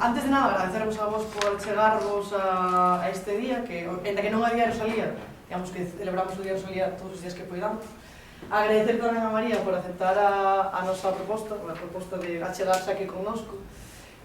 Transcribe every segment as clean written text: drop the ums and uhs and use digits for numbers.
Antes de nada, agradecervos a vos por chegarvos a este día, que, en que non había Rosalía, digamos que celebramos o día de Rosalía todos os días que poidamos. Agradecer tamén a María por aceptar a nosa proposta, a proposta de achegarse aquí connosco.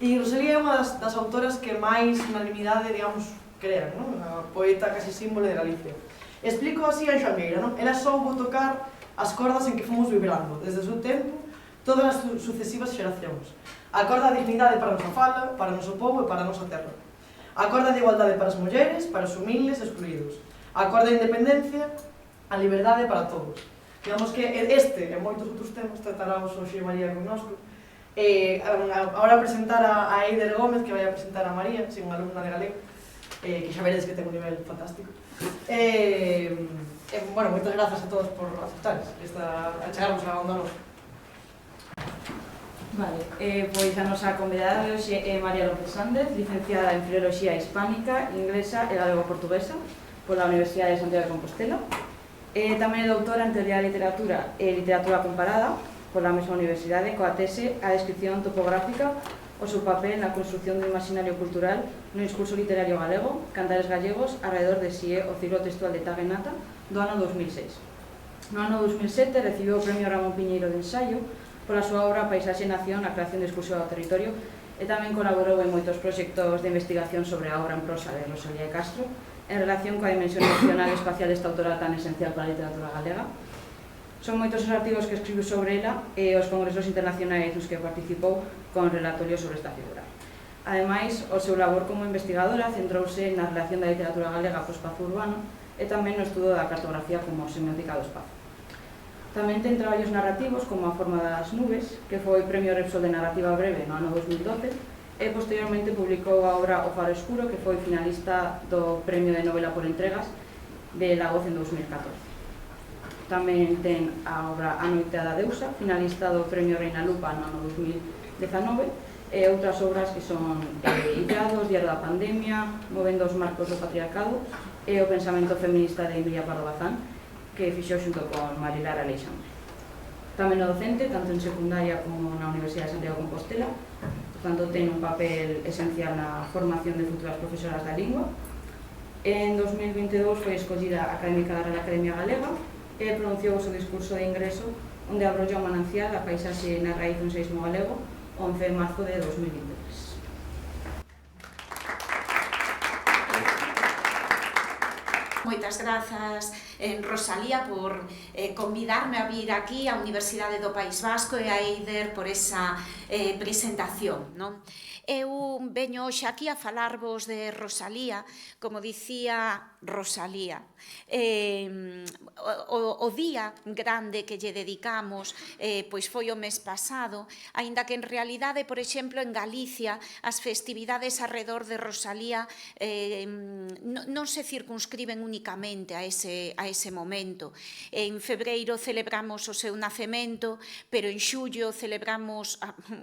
E Rosalía é unha das autoras que máis unanimidade, digamos, crean, non? Unha poeta casi símbolo de Galicia. Explico así a xangueira, non? Ela soubo tocar as cordas en que fomos vibrando, desde o seu tempo, todas as sucesivas xeracións. A corda da dignidade para a nosa fala, para o noso povo e para a nosa terra. A corda da igualdade para as mulleres, para os humildes e excluídos. A corda da independencia, a liberdade para todos. Digamos que este e moitos outros temas trataramos hoxe María connosco. Agora presentar a Eider Gómez, que vai a presentar a María, sin unha alumna de galego, que xa veredes que ten un nivel fantástico. Bueno, moitas grazas a todos por aceptar a chegarmos a onda nosa. Vale, pois a nosa convidada de hoxe é María López Sández, licenciada en Filoloxía Hispánica, Inglesa e Galego-Portuguesa pola Universidade de Santiago de Compostela. Tamén é doutora en Teoría da Literatura e Literatura Comparada pola mesma universidade, coa tese A descripción topográfica, o seu papel na construción do imaginario cultural no discurso literario galego, Cantares gallegos, alrededor de si é o ciclo textual de Tagenata, do ano 2006. No ano 2007 recibiu o Premio Ramón Piñeiro de Ensaio pola súa obra Paisaxe e Nación, a creación discursiva do territorio, e tamén colaborou en moitos proxectos de investigación sobre a obra en prosa de Rosalía de Castro en relación coa dimensión emocional e espacial desta autora tan esencial para a literatura galega. Son moitos os artigos que escribiu sobre ela e os congresos internacionais nos que participou con relatorios sobre esta figura. Ademais, o seu labor como investigadora centrouse na relación da literatura galega co espazo urbano e tamén no estudo da cartografía como semiótica do espazo. Tamén ten traballos narrativos como A forma das nubes, que foi Premio Repsol de Narrativa Breve no ano 2012, e posteriormente publicou a obra O faro escuro, que foi finalista do Premio de Novela por Entregas de La Voz en 2014. Tamén ten a obra A noite da deusa, finalista do Premio Reina Lupa no ano 2019, e outras obras que son Illados, Diario da Pandemia, Movendo os marcos do patriarcado e O pensamento feminista de Emilia Pardo Bazán, que fixou xunto con Marilar Aleixandre. Tamén o docente, tanto en secundaria como na Universidade de Santiago de Compostela, por tanto ten un papel esencial na formación de futuras profesoras da lingua. En 2022 foi escollida académica da Real Academia Galega e pronunciou o seu discurso de ingreso onde abrolla o manancial A paisaxe na raíz dun seísmo galego, 11 de marzo de 2023. Moitas grazas, Rosalía, por convidarme a vir aquí á Universidade do País Vasco e a Eider por esa presentación, non? Eu veño hoxe aquí a falarvos de Rosalía, como dicía Rosalía. O día grande que lle dedicamos pois foi o mes pasado, aínda que en realidade, por exemplo, en Galicia, as festividades arredor de Rosalía non se circunscriben únicamente a ese momento. En febreiro celebramos o seu nacemento, pero en xullo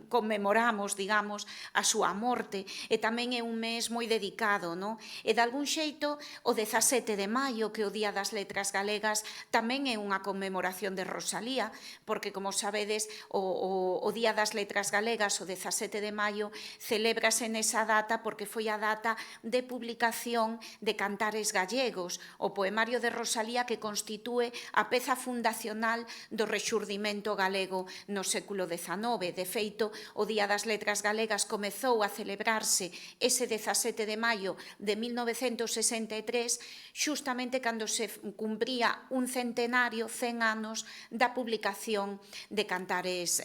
conmemoramos, digamos, a súa morte, e tamén é un mes moi dedicado, non? E de algún xeito, o 17 de maio, que é o Día das Letras Galegas, tamén é unha conmemoración de Rosalía, porque, como sabedes, o Día das Letras Galegas, o 17 de maio, celébrase nesa data porque foi a data de publicación de Cantares gallegos, o poemario de Rosalía que constitúe a peza fundacional do rexurdimento galego no século XIX. De feito, o Día das Letras Galegas comezou a celebrarse ese 17 de maio de 1963, xustamente cando se cumpría un centenario, 100 anos, da publicación de Cantares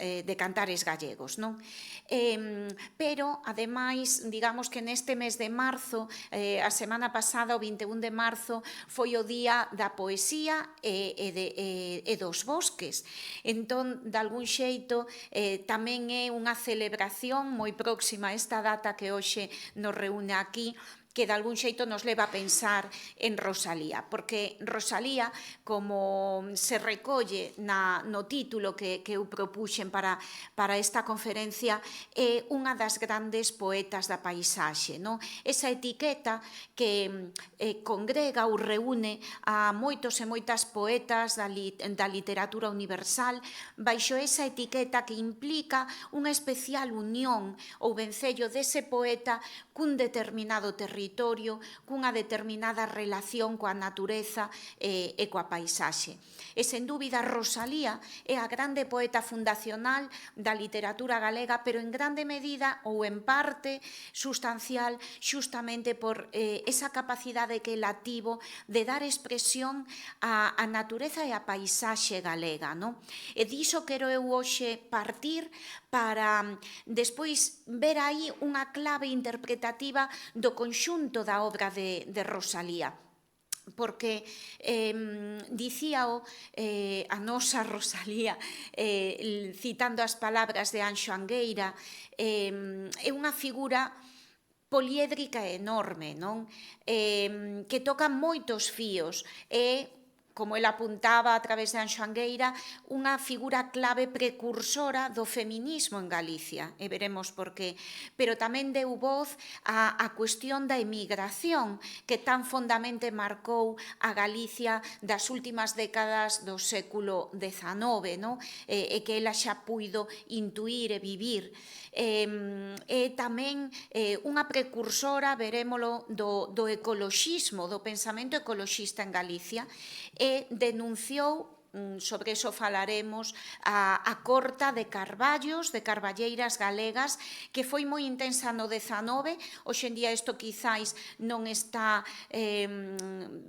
gallegos, non? Pero, ademais, digamos que neste mes de marzo, a semana pasada, o 21 de marzo, foi o Día da Poesía e dos Bosques. Entón, de algún xeito, tamén é unha celebración moi próxima a esta data que hoxe nos reúne aquí, que de algún xeito nos leva a pensar en Rosalía, porque Rosalía, como se recolle no título que eu propuxen para esta conferencia, é unha das grandes poetas da paisaxe, non? Esa etiqueta que congrega ou reúne a moitos e moitas poetas da literatura universal baixo esa etiqueta que implica unha especial unión ou vencello dese poeta cun determinado territorio, cunha determinada relación coa natureza e coa paisaxe. E, sen dúbida, Rosalía é a grande poeta fundacional da literatura galega, pero en grande medida ou en parte sustancial xustamente por esa capacidade que ela tivo de dar expresión á natureza e á paisaxe galega, non? E diso quero eu hoxe partir para despois ver aí unha clave interpretativa do conxunto da obra de Rosalía. Porque dicíao a nosa Rosalía, citando as palabras de Anxo Angueira, é unha figura poliédrica enorme, non? Que toca moitos fíos, e como ele apuntaba a través de Anxo Angueira, unha figura clave precursora do feminismo en Galicia, e veremos por qué, pero tamén deu voz á cuestión da emigración que tan fondamente marcou a Galicia das últimas décadas do século XIX, non? E que ela xa puido intuir e vivir. E tamén unha precursora, verémolo, do ecoloxismo, do pensamento ecoloxista en Galicia, e denunciou, sobre iso falaremos, a corta de carballos, de carballeiras galegas, que foi moi intensa no XIX. Hoxe en día isto quizáis non está,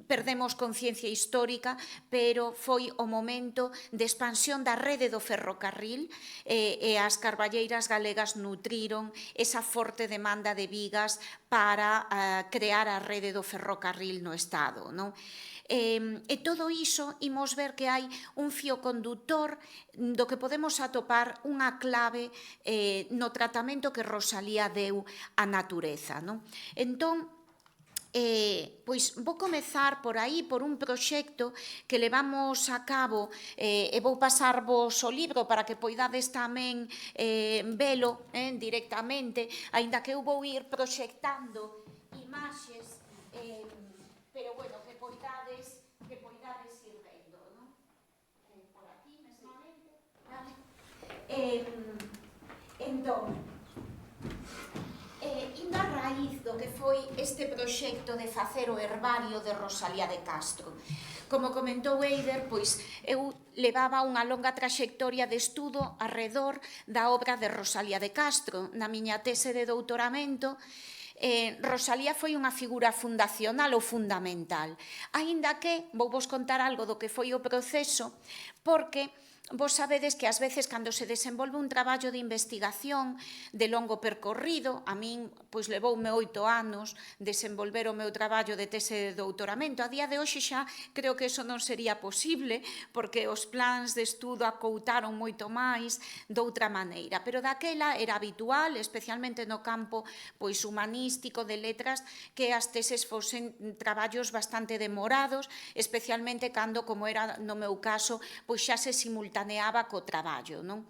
perdemos conciencia histórica, pero foi o momento de expansión da rede do ferrocarril, e as carballeiras galegas nutriron esa forte demanda de vigas para crear a rede do ferrocarril no Estado, non? E todo iso imos ver que hai un fío conductor do que podemos atopar unha clave no tratamento que Rosalía deu á natureza, non? Entón, pois vou comezar por aí, por un proxecto que levamos a cabo, e vou pasarvos o libro para que poidades tamén velo directamente, aínda que eu vou ir proxectando imaxes, pero bueno, que poidades ir vendo, non? Por aquí, mesmamente, vale? Entón, indo a raíz do que foi este proxecto de facer o herbario de Rosalía de Castro. Como comentou Eider, pois eu levaba unha longa traxectoria de estudo arredor da obra de Rosalía de Castro. Na miña tese de doutoramento, Rosalía foi unha figura fundacional ou fundamental, aínda que vou vos contar algo do que foi o proceso, porque vos sabedes que ás veces cando se desenvolve un traballo de investigación de longo percorrido, a min pois levoume 8 anos desenvolver o meu traballo de tese de doutoramento. A día de hoxe xa creo que eso non sería posible, porque os plans de estudo acoutaron moito máis doutra maneira, pero daquela era habitual, especialmente no campo pois humanístico, de letras, que as teses fosen traballos bastante demorados, especialmente cando, como era no meu caso, pois xa se simultaneaba co traballo, non?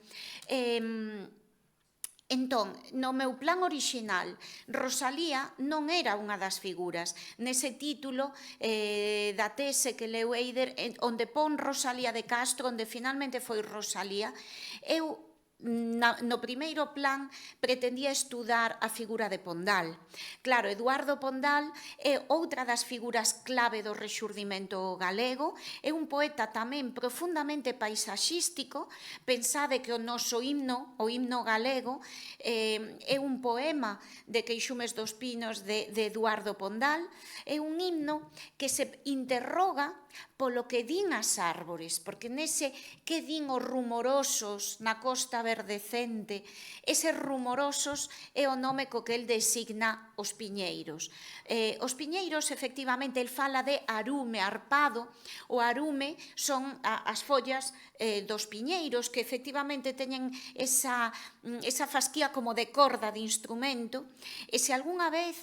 Entón, no meu plan orixinal, Rosalía non era unha das figuras. Nese título da tese que leu Eider, onde pon Rosalía de Castro, onde finalmente foi Rosalía, eu no primeiro plan pretendía estudar a figura de Pondal. Claro, Eduardo Pondal é outra das figuras clave do rexurdimento galego, é un poeta tamén profundamente paisaxístico. Pensade que o noso himno, o himno galego, é un poema de Queixumes dos Pinos de Eduardo Pondal, é un himno que se interroga polo que din as árbores, porque nese que din os rumorosos na costa verdecente, eses rumorosos é o nome co que el designa os piñeiros. Os piñeiros, efectivamente, el fala de arume, arpado. O arume son as follas dos piñeiros, que efectivamente teñen esa esa fasquía como de corda de instrumento, e se algunha vez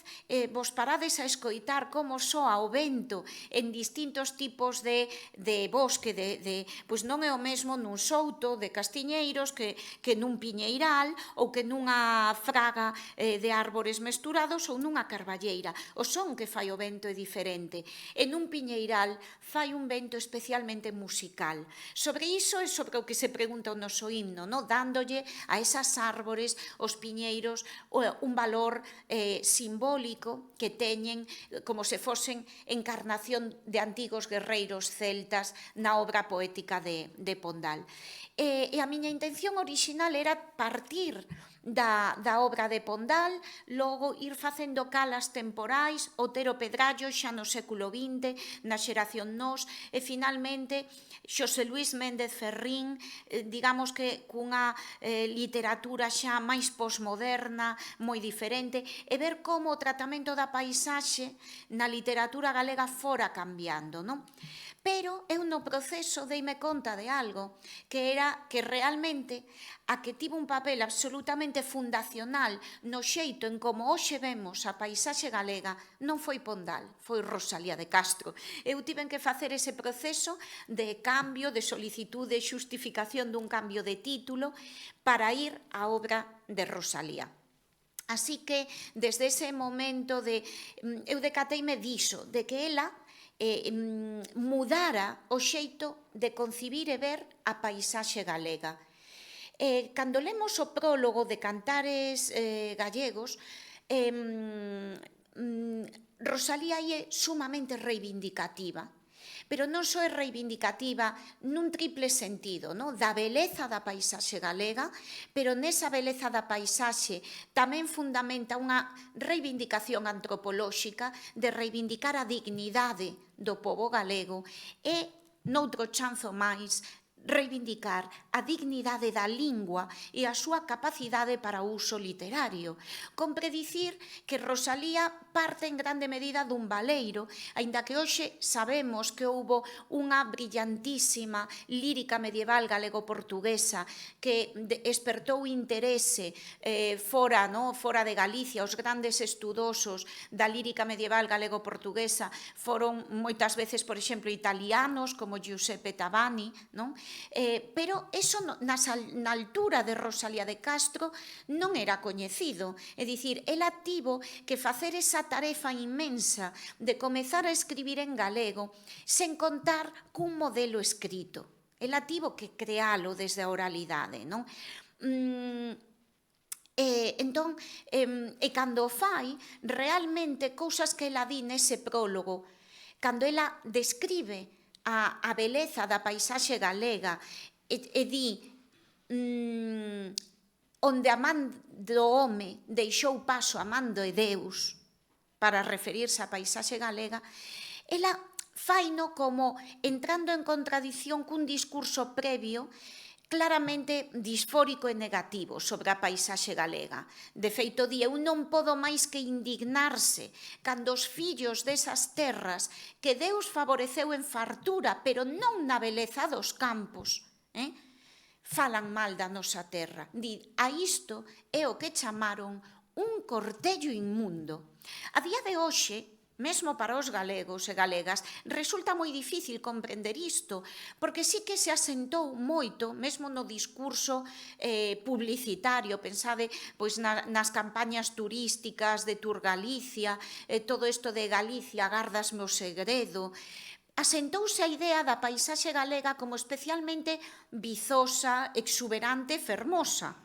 vos parades a escoitar como soa o vento en distintos tipos de bosque, pois non é o mesmo nun souto de castiñeiros que nun piñeiral ou que nunha fraga de árbores mesturados ou nunha carballeira. O son que fai o vento é diferente. E nun piñeiral fai un vento especialmente musical. Sobre iso é sobre o que se pregunta o noso himno, dándolle a esas árbores, os piñeiros, un valor simbólico que teñen como se fosen encarnación de antigos guerreiros celtas na obra poética de Pondal. E a miña intención orixinal era partir da obra de Pondal, logo ir facendo calas temporais, Otero Pedrallo xa no século XX, na xeración Nós, e finalmente Xosé Luís Méndez Ferrín, digamos que cunha literatura xa máis posmoderna, moi diferente, e ver como o tratamento da paisaxe na literatura galega fora cambiando, non? Pero eu no proceso deime conta de algo, que era que realmente a que tivo un papel absolutamente fundacional no xeito en como hoxe vemos a paisaxe galega non foi Pondal, foi Rosalía de Castro. Eu tiven que facer ese proceso de cambio, de solicitud, de xustificación dun cambio de título para ir á obra de Rosalía. Así que, desde ese momento, eu decateime diso, de que ela mudara o xeito de concibir e ver a paisaxe galega. Cando lemos o prólogo de Cantares gallegos, Rosalía é sumamente reivindicativa, pero non só é reivindicativa nun triple sentido, da beleza da paisaxe galega, pero nesa beleza da paisaxe tamén fundamenta unha reivindicación antropolóxica de reivindicar a dignidade do pobo galego e, noutro chanzo máis, reivindicar a dignidade da lingua e a súa capacidade para o uso literario. Compre dicir que Rosalía parte en grande medida dun baleiro, aínda que hoxe sabemos que houbo unha brillantísima lírica medieval galego-portuguesa que espertou interese fora de Galicia. Os grandes estudosos da lírica medieval galego-portuguesa foron moitas veces, por exemplo, italianos como Giuseppe Tabani, non? Pero eso na altura de Rosalía de Castro non era coñecido. É dicir, ela tivo que facer esa tarefa inmensa de comezar a escribir en galego sen contar cun modelo escrito. Ela tivo que crealo desde a oralidade, non? Entón, cando o fai, realmente, cousas que ela di nese prólogo, cando ela describe a beleza da paisaxe galega e di onde a man do home deixou paso a man de Deus para referirse á paisaxe galega, ela faino como entrando en contradición cun discurso previo claramente disfórico e negativo sobre a paisaxe galega. De feito, eu non podo máis que indignarse cando os fillos desas terras que Deus favoreceu en fartura, pero non na beleza dos campos, falan mal da nosa terra. A isto é o que chamaron un cortello inmundo. A día de hoxe, mesmo para os galegos e galegas, resulta moi difícil comprender isto, porque sí que se asentou moito, mesmo no discurso publicitario, pensade nas campañas turísticas de Tour Galicia, todo isto de Galicia, gardasme o segredo, asentouse a idea da paisaxe galega como especialmente vizosa, exuberante, fermosa.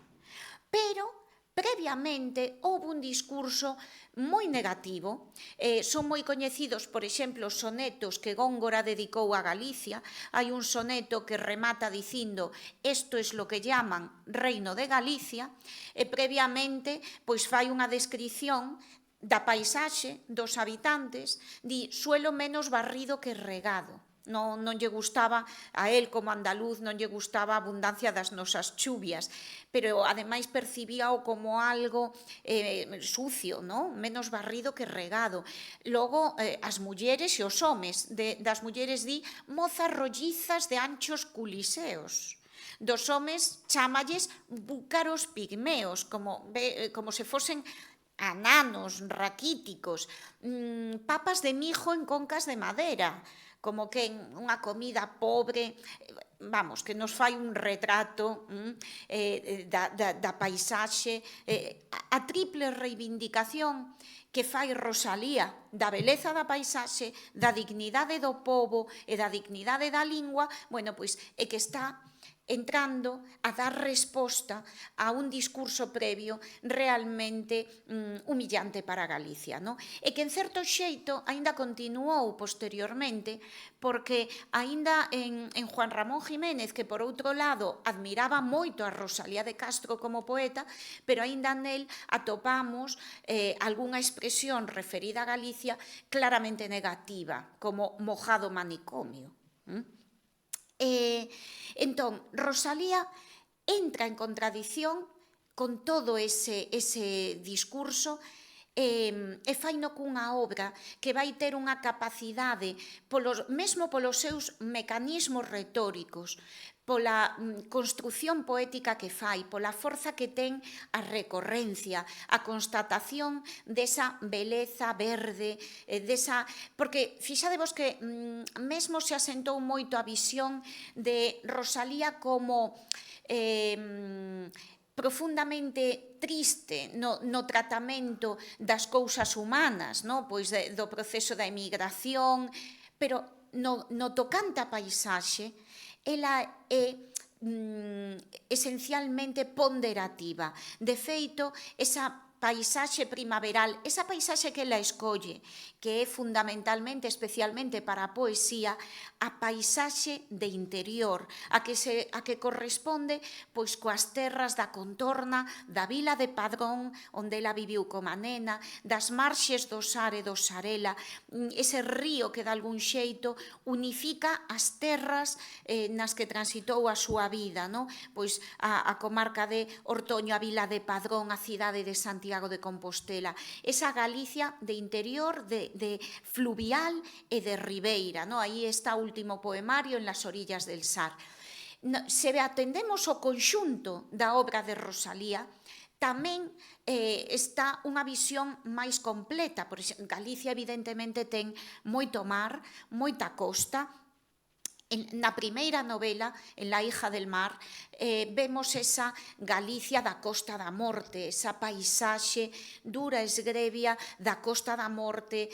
Pero previamente houve un discurso moi negativo. Son moi coñecidos, por exemplo, os sonetos que Góngora dedicou a Galicia. Hai un soneto que remata dicindo «Esto es lo que llaman Reino de Galicia», e previamente fai unha descrición da paisaxe, dos habitantes, di «Suelo menos barrido que regado». Non lle gustaba a él como andaluz, non lle gustaba a abundancia das nosas chuvias, pero ademais percibíao como algo sucio, menos barrido que regado. Logo, as mulleres e os homes, das mulleres di mozas rollizas de anchos culiseos. dos homes chámalles búcaros pigmeos, como se fosen ananos, raquíticos, papas de mijo en concas de madera, como que unha comida pobre, vamos, que nos fai un retrato da paisaxe, a triple reivindicación que fai Rosalía da beleza da paisaxe, da dignidade do pobo e da dignidade da lingua, bueno, pois é que está entrando a dar resposta a un discurso previo realmente humillante para Galicia, no? E que en certo xeito aínda continuou posteriormente, porque aínda en Juan Ramón Jiménez, que por outro lado admiraba moito a Rosalía de Castro como poeta, pero aínda nel atopamos algunha expresión referida a Galicia claramente negativa, como mojado manicomio. Entón, Rosalía entra en contradición con todo ese discurso e faino cunha obra que vai ter unha capacidade, mesmo polos seus mecanismos retóricos, pola construción poética que fai, pola forza que ten a recorrencia, a constatación desa beleza verde, porque fixadevos que mesmo se asentou moito a visión de Rosalía como profundamente triste no tratamento das cousas humanas, pois do proceso da emigración, pero no tocante a paisaxe, ela é esencialmente ponderativa. De feito, esa paisaxe primaveral, esa paisaxe que ela escolle, que é fundamentalmente, especialmente para a poesía, a paisaxe de interior, a que corresponde pois coas terras da contorna da vila de Padrón, onde ela viviu como nena, das marxes do Sar e do Sarela, ese río que de algún xeito unifica as terras nas que transitou a súa vida, pois a comarca de Ortoño, a vila de Padrón, a cidade de Santiago de Compostela, esa Galicia de interior, de fluvial e de ribeira, aí está o último poemario, En las orillas del Sar. Se atendemos o conxunto da obra de Rosalía, tamén está unha visión máis completa. Por exemplo, Galicia evidentemente ten moito mar, moita costa. Na primeira novela, En la hija del mar, vemos esa Galicia da Costa da Morte, esa paisaxe dura esgrebia da Costa da Morte,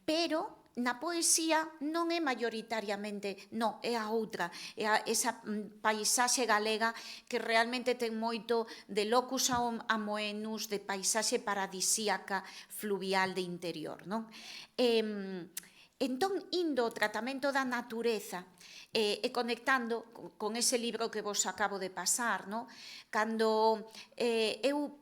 pero na poesía non é maioritariamente, non, é a outra, é esa paisaxe galega que realmente ten moito de locus amoenus, de paisaxe paradisíaca, fluvial de interior, non? Entón, indo ao tratamento da natureza e conectando con ese libro que vos acabo de pasar, cando eu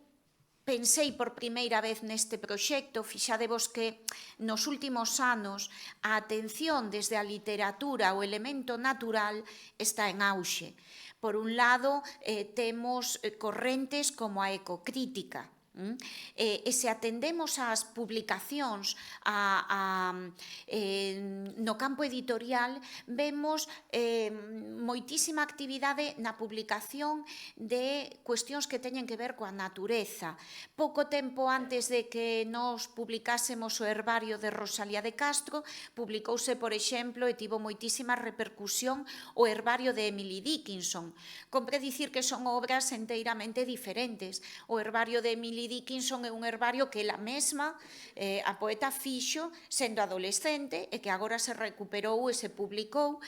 pensei por primeira vez neste proxecto, fixadevos que nos últimos anos a atención desde a literatura ao elemento natural está en auxe. Por un lado, temos correntes como a ecocrítica, e se atendemos ás publicacións no campo editorial, vemos moitísima actividade na publicación de cuestións que teñen que ver coa natureza. Pouco tempo antes de que nos publicásemos o herbario de Rosalía de Castro, publicouse, por exemplo, e tivo moitísima repercusión, o herbario de Emily Dickinson. Compre dicir que son obras enteiramente diferentes. O herbario de Emily Dickinson é un herbario que ela mesma, a poeta, fixo sendo adolescente e que agora se recuperou e se publicou.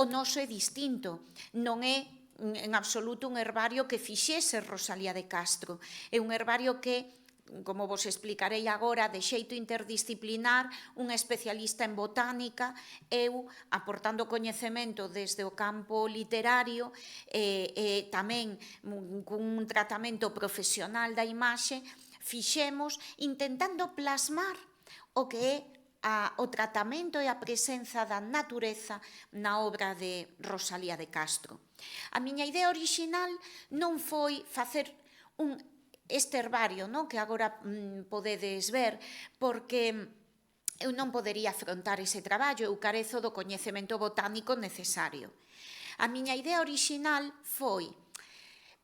O noso é distinto, non é en absoluto un herbario que fixese Rosalía de Castro, é un herbario que, como vos explicarei agora, de xeito interdisciplinar, un especialista en botánica, eu aportando coñecemento desde o campo literario e tamén cun tratamento profesional da imaxe, fixemos intentando plasmar o que é o tratamento e a presenza da natureza na obra de Rosalía de Castro. A miña idea orixinal non foi facer este herbario, que agora podedes ver, porque eu non podería afrontar ese traballo, eu carezo do coñecemento botánico necesario. A miña idea orixinal foi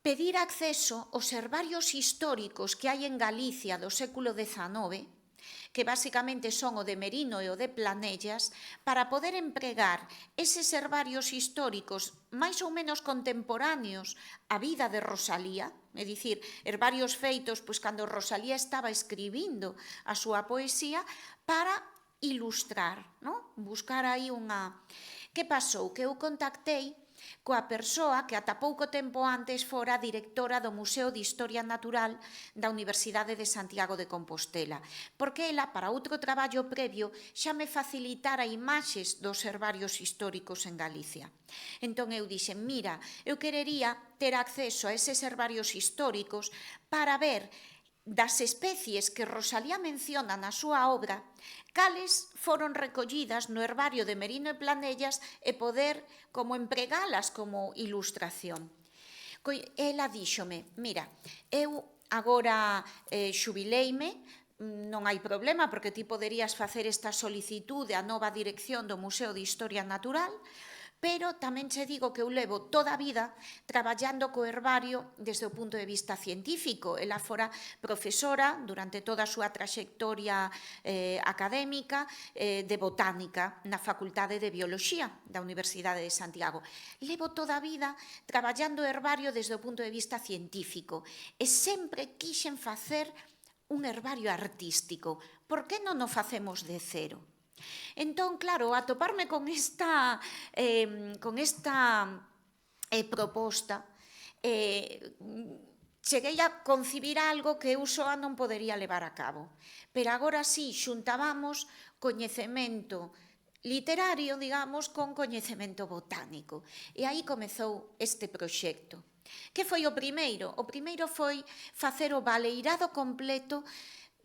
pedir acceso aos herbarios históricos que hai en Galicia do século XIX, que basicamente son o de Merino e o de Planellas, para poder empregar eses herbarios históricos máis ou menos contemporáneos á vida de Rosalía, é dicir, herbarios feitos pois, cando Rosalía estaba escribindo a súa poesía, para ilustrar, non? Buscar aí unha... Que pasou? Que eu contactei coa persoa que ata pouco tempo antes fora directora do Museo de Historia Natural da Universidade de Santiago de Compostela, porque ela, para outro traballo previo, xa me facilitara imaxes dos herbarios históricos en Galicia. Entón eu dixen, mira, eu querería ter acceso a eses herbarios históricos para ver das especies que Rosalía menciona na súa obra, cales foron recollidas no herbario de Merino e Planellas e poder como empregalas como ilustración. Ela díxome, mira, eu agora xubileime, non hai problema porque ti poderías facer esta solicitude á nova dirección do Museo de Historia Natural, pero tamén che digo que eu levo toda a vida traballando co herbario desde o punto de vista científico. Ela fora profesora durante toda a súa traxectoria académica de botánica na Facultade de Bioloxía da Universidade de Santiago. Levo toda a vida traballando o herbario desde o punto de vista científico e sempre quixen facer un herbario artístico. Por que non o facemos de cero? Entón, claro, atoparme con esta proposta, cheguei a concibir algo que eu soa non podería levar a cabo. Pero agora sí, xuntábamos coñecemento literario, digamos, con coñecemento botánico. E aí comezou este proxecto. Que foi o primeiro? O primeiro foi facer o baleirado completo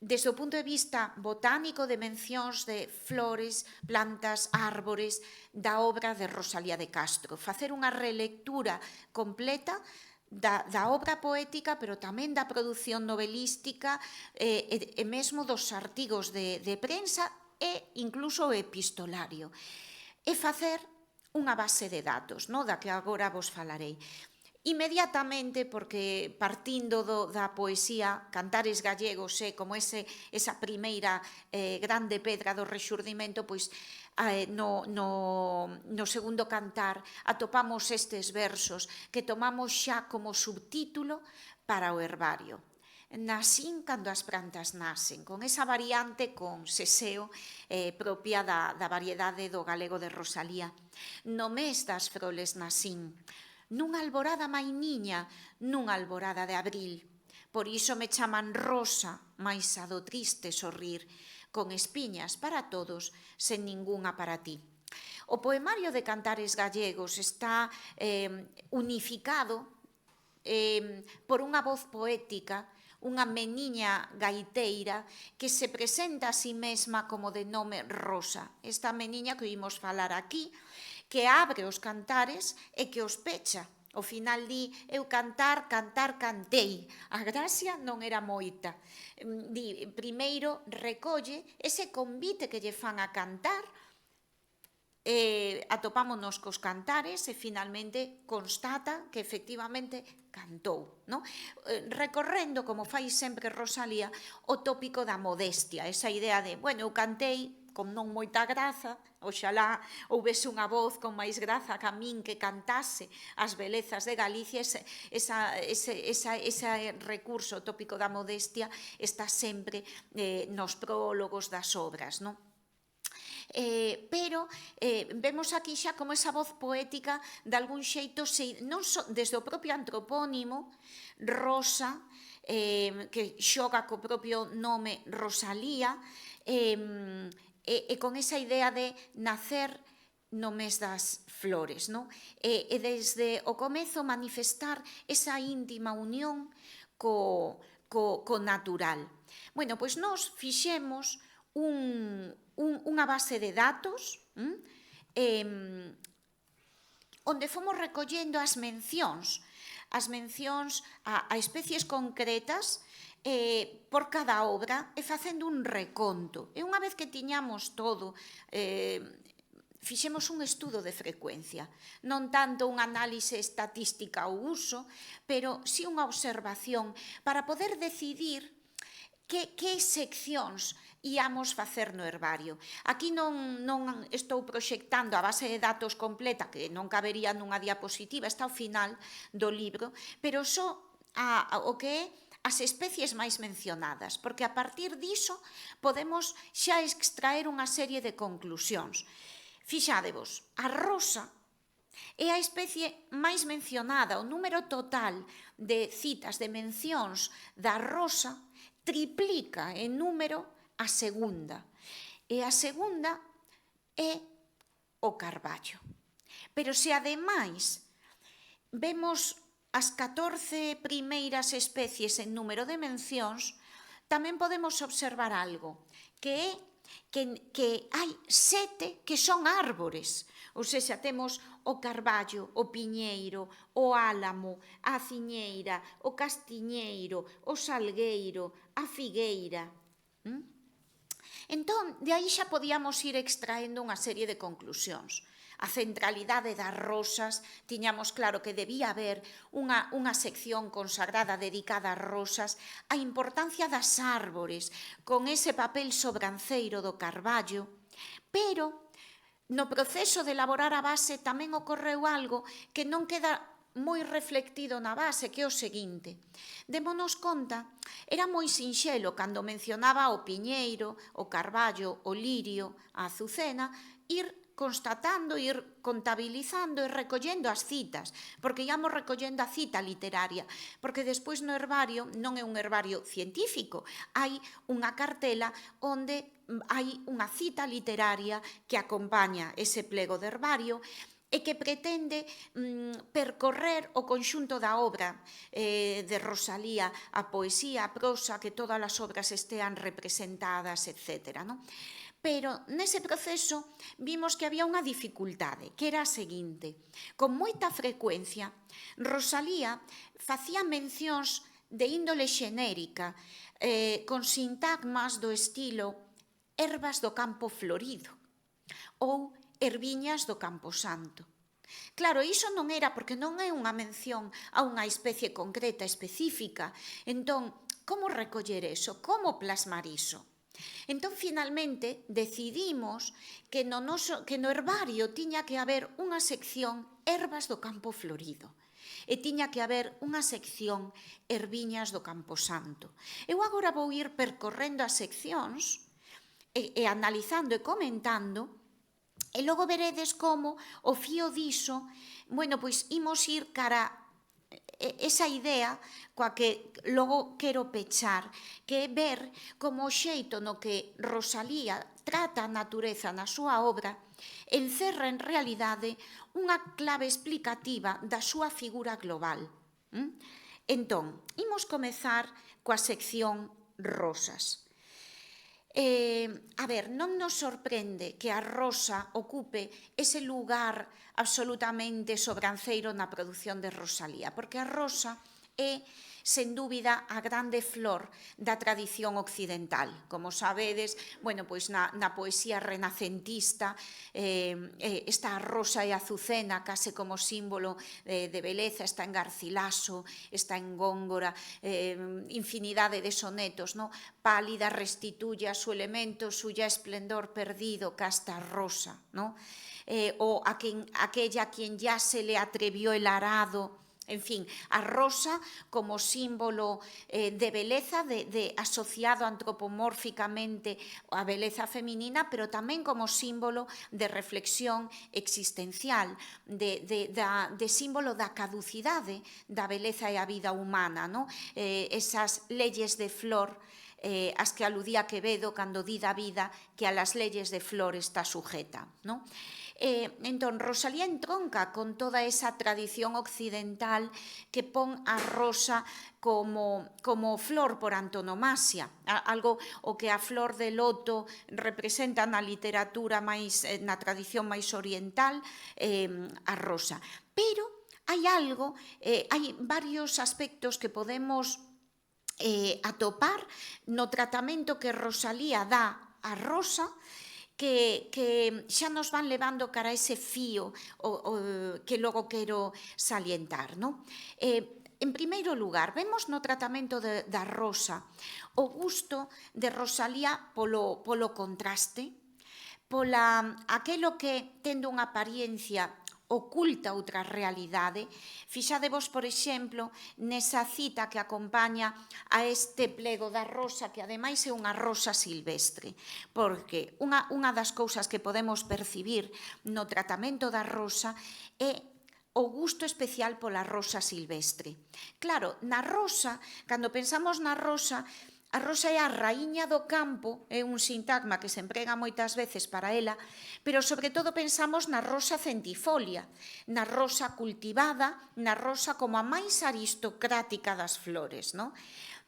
desde o punto de vista botánico de mencións de flores, plantas, árbores da obra de Rosalía de Castro. Facer unha relectura completa da obra poética, pero tamén da produción novelística e mesmo dos artigos de prensa e incluso o epistolario. E facer unha base de datos, da que agora vos falarei. Inmediatamente, porque partindo da poesía, Cantares Gallegos como esa primeira grande pedra do rexurdimento, pois no segundo cantar atopamos estes versos que tomamos xa como subtítulo para o herbario. Nacín cando as plantas nacen, con esa variante con seseo propia da variedade do galego de Rosalía. No mes das froles nacín, nunha alborada mainiña, nunha alborada de abril. Por iso me chaman Rosa, máis a do triste sorrir, con espiñas para todos, sen ningunha para ti. O poemario de Cantares Gallegos está unificado por unha voz poética, unha meniña gaiteira que se presenta a si mesma como de nome Rosa. Esta meniña que oímos falar aquí, que abre os cantares e que os pecha. Ao final di, eu cantei. A gracia non era moita. Primeiro recolle ese convite que lle fan a cantar, atopámonos cos cantares e finalmente constata que efectivamente cantou, recorrendo, como fai sempre Rosalía, o tópico da modestia, esa idea de, eu cantei con non moita graza, oxalá houvese unha voz con máis graza que a min que cantase as belezas de Galicia, ese recurso tópico da modestia está sempre nos prólogos das obras, non? Pero vemos aquí xa como esa voz poética de algún xeito, non só desde o propio antropónimo, Rosa, que xoga co propio nome Rosalía, e con esa idea de nacer no mes das flores, e desde o comezo manifestar esa íntima unión co natural. Pois nós fixemos unha base de datos onde fomos recollendo as mencións a especies concretas por cada obra e facendo un reconto. E unha vez que tiñamos todo fixemos un estudo de frecuencia, non tanto unha análise estatística ao uso, pero sí unha observación para poder decidir que seccións íamos facer no herbario. Aquí non estou proxectando a base de datos completa, que non cabería nunha diapositiva, está ao final do libro, pero só o que é as especies máis mencionadas, porque a partir diso podemos xa extraer unha serie de conclusións. Fixádevos, a rosa é a especie máis mencionada, o número total de citas, de mencións da rosa triplica en número a segunda. E a segunda é o carballo. Pero se ademais vemos as 14 primeiras especies en número de mencións, tamén podemos observar algo, que é que hai 7 que son árbores. Ou seja, temos o carballo, o piñeiro, o álamo, a ciñeira, o castiñeiro, o salgueiro, a figueira. Entón, de aí xa podíamos ir extraendo unha serie de conclusións. A centralidade das rosas, tiñamos claro que debía haber unha sección consagrada dedicada ás rosas, a importancia das árbores, con ese papel sobranceiro do carballo, pero no proceso de elaborar a base tamén ocorreu algo que non queda moi reflectido na base, que é o seguinte. Démonos conta, era moi sinxelo cando mencionaba o piñeiro, o carballo, o lirio, a azucena, ir constatando, ir contabilizando e recollendo as citas, porque íamos recollendo a cita literaria, porque despois no herbario non é un herbario científico, hai unha cartela onde hai unha cita literaria que acompaña ese plego de herbario e que pretende percorrer o conxunto da obra de Rosalía, a poesía, a prosa, que todas as obras estean representadas, etc. Pero nese proceso vimos que había unha dificultade, que era a seguinte. Con moita frecuencia, Rosalía facía mencións de índole xenérica, con sintagmas do estilo ervas do campo florido ou erviñas do Camposanto. Claro, iso non era porque non é unha mención a unha especie concreta, específica. Entón, como recoller iso? Como plasmar iso? Entón, finalmente, decidimos que no herbario tiña que haber unha sección ervas do campo florido e tiña que haber unha sección erviñas do Camposanto. Eu agora vou ir percorrendo as seccións e analizando e comentando. E logo veredes como o fío diso, pois imos ir cara esa idea coa que logo quero pechar, que é ver como o xeito no que Rosalía trata a natureza na súa obra encerra en realidade unha clave explicativa da súa figura global. Entón, imos comezar coa sección rosas. Non nos sorprende que a rosa ocupe ese lugar absolutamente sobranceiro na produción de Rosalía, porque a rosa é, sen dúbida, a grande flor da tradición occidental. Como sabedes, pois na poesía renacentista está a rosa e a azucena case como símbolo de beleza, está en Garcilaso, está en Góngora, infinidade de sonetos, pálida restituye a su elemento, suya esplendor perdido, casta rosa, o aquella a quien ya se le atrevió el arado. En fin, a rosa como símbolo de beleza, asociado antropomórficamente á beleza feminina, pero tamén como símbolo de reflexión existencial, de símbolo da caducidade da beleza e a vida humana, esas leyes de flor as que aludía Quevedo cando di da vida que a las leyes de flor está sujeta. Entón, Rosalía entronca con toda esa tradición occidental que pon a rosa como flor por antonomasia, algo o que a flor de loto representa na literatura na tradición máis oriental, a rosa. Pero hai algo, hai varios aspectos que podemos atopar no tratamento que Rosalía dá a rosa que xa nos van levando cara a ese fío que logo quero salientar, non? En primeiro lugar, vemos no tratamento da rosa o gusto de Rosalía polo contraste, aquelo que, tendo unha apariencia, oculta outra realidade. Fixadevos, por exemplo, nesa cita que acompaña a este plego da rosa, que ademais é unha rosa silvestre, porque unha das cousas que podemos percibir no tratamento da rosa é o gusto especial pola rosa silvestre. Claro, na rosa, cando pensamos na rosa, a rosa é a raíña do campo, é un sintagma que se emprega moitas veces para ela, pero sobre todo pensamos na rosa centifolia, na rosa cultivada, na rosa como a máis aristocrática das flores, non?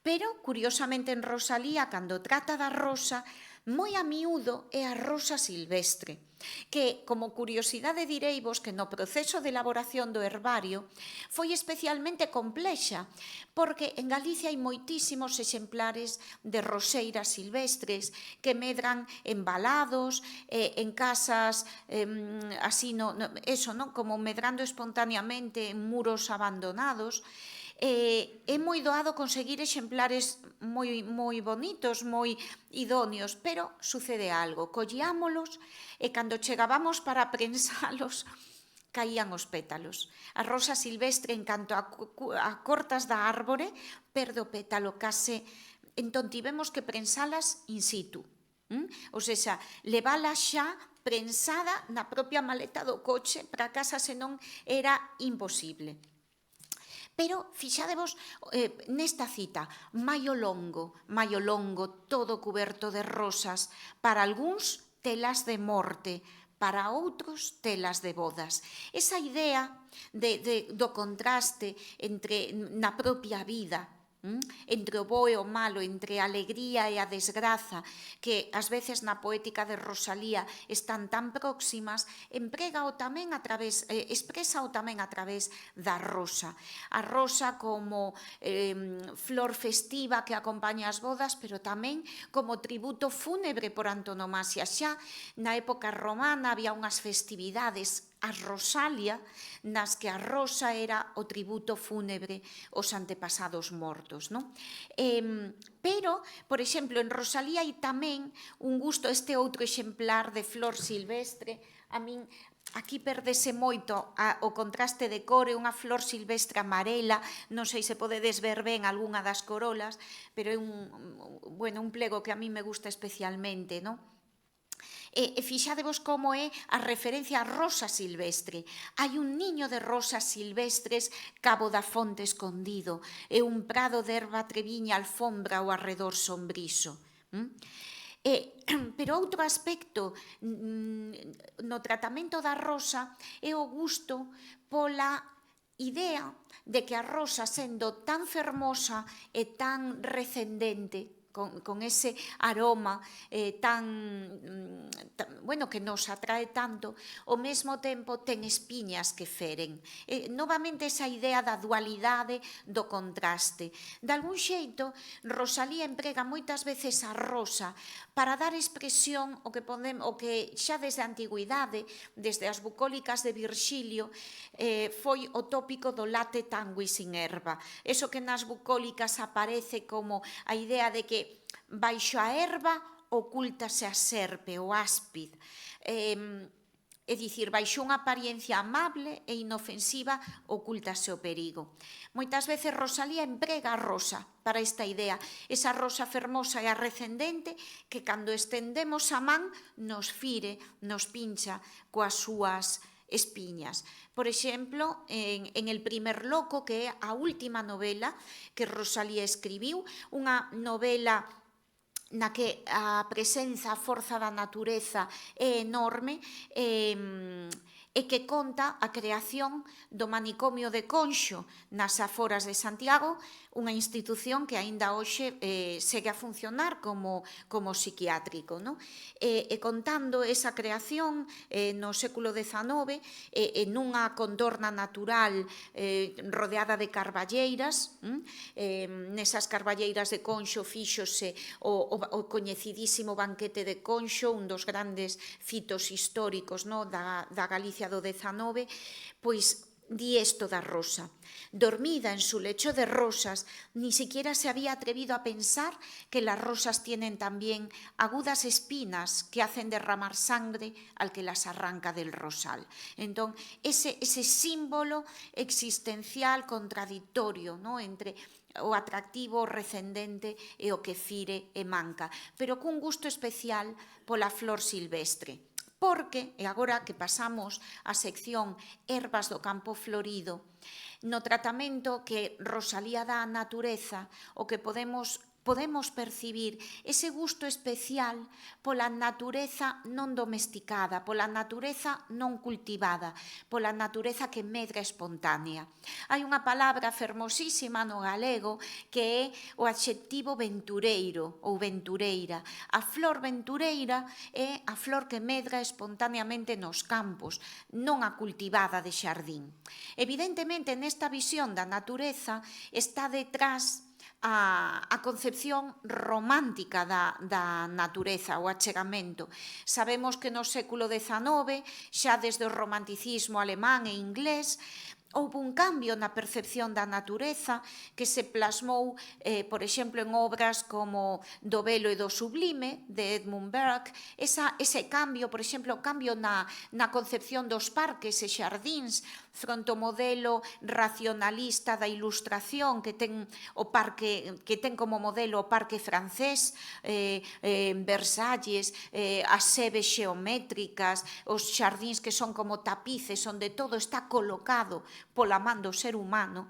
Pero, curiosamente, en Rosalía, cando trata da rosa, moi a miúdo é a rosa silvestre, que, como curiosidade, direivos que no proceso de elaboración do herbario foi especialmente complexa, porque en Galicia hai moitísimos exemplares de roseiras silvestres que medran embalados, en casas, así, como medrando espontáneamente en muros abandonados. É moi doado conseguir exemplares moi bonitos, moi idóneos, pero sucede algo, colliámolos e cando chegábamos para prensalos caían os pétalos. A rosa silvestre, en canto a cortas da árbore, perde o pétalo case, entón tivemos que prensalas in situ. Ou seja, levala xa prensada na propia maleta do coche para casa, senón era imposible. Pero, fixadevos, nesta cita, maio longo, todo cuberto de rosas, para algúns telas de morte, para outros telas de bodas. Esa idea do contraste na propia vida, entre o bo e o malo, entre a alegría e a desgraza, que ás veces na poética de Rosalía están tan próximas, exprésao tamén a través da rosa. A rosa como flor festiva que acompaña as bodas, pero tamén como tributo fúnebre por antonomasia. Xa na época romana había unhas festividades, a Rosalia, nas que a rosa era o tributo fúnebre aos antepasados mortos, non? Pero, por exemplo, en Rosalía hai tamén un gusto, este outro exemplar de flor silvestre, a min aquí perdese moito o contraste de cor, é unha flor silvestre amarela, non sei se podedes ver ben algunha das corolas, pero é un plego que a min me gusta especialmente, non? E fixadevos como é a referencia á rosa silvestre. Hai un niño de rosas silvestres cabo da fonte escondido, e un prado de erva treviña alfombra ao arredor sombriso. Pero outro aspecto no tratamento da rosa é o gusto pola idea de que a rosa, sendo tan fermosa e tan recendente, con ese aroma que nos atrae tanto, ao mesmo tempo ten espiñas que feren. Novamente esa idea da dualidade, do contraste. De algún xeito, Rosalía emprega moitas veces a rosa para dar expresión o que xa desde a antigüidade, desde as bucólicas de Virxilio, foi o tópico do late tangui sin erva. Eso que nas bucólicas aparece como a idea de que baixo a erva ocúltase a serpe, o áspid. É dicir, baixo unha apariencia amable e inofensiva ocúltase o perigo. Moitas veces Rosalía emprega a rosa para esta idea, esa rosa fermosa e arrecendente que cando estendemos a man nos fire, nos pincha coas súas espiñas. Por exemplo, en El primer loco, que é a última novela que Rosalía escribiu, unha novela na que a presenza, a forza da natureza é enorme, e e que conta a creación do manicomio de Conxo nas aforas de Santiago, unha institución que aínda hoxe segue a funcionar como psiquiátrico, non? E contando esa creación no século XIX nunha contorna natural rodeada de carballeiras, nesas carballeiras de Conxo fíxose o coñecidísimo banquete de Conxo, un dos grandes fitos históricos da Galicia do XIX, pois di esto da rosa. Dormida en su lecho de rosas, ni siquiera se había atrevido a pensar que las rosas tienen también agudas espinas que hacen derramar sangre al que las arranca del rosal. Entón, ese símbolo existencial contradictorio, ¿no?, entre o atractivo, o recendente e o que fire e manca, pero cun gusto especial pola flor silvestre. Porque, e agora que pasamos á sección Herbas do campo florido, no tratamento que Rosalía dá á natureza, o que podemos percibir ese gusto especial pola natureza non domesticada, pola natureza non cultivada, pola natureza que medra espontánea. Hai unha palabra fermosísima no galego que é o adxectivo ventureiro ou ventureira. A flor ventureira é a flor que medra espontáneamente nos campos, non a cultivada de xardín. Evidentemente, nesta visión da natureza está detrás a concepción romántica da natureza, o achegamento. Sabemos que no século XIX, xa desde o romanticismo alemán e inglés, houve un cambio na percepción da natureza que se plasmou, por exemplo, en obras como Do belo e do sublime, de Edmund Burke. Ese cambio, por exemplo, cambio na concepción dos parques e xardíns, fronte ao modelo racionalista da ilustración que ten o parque, que ten como modelo o parque francés, Versalles, as sebes xeométricas, os xardíns que son como tapices onde todo está colocado pola man do ser humano.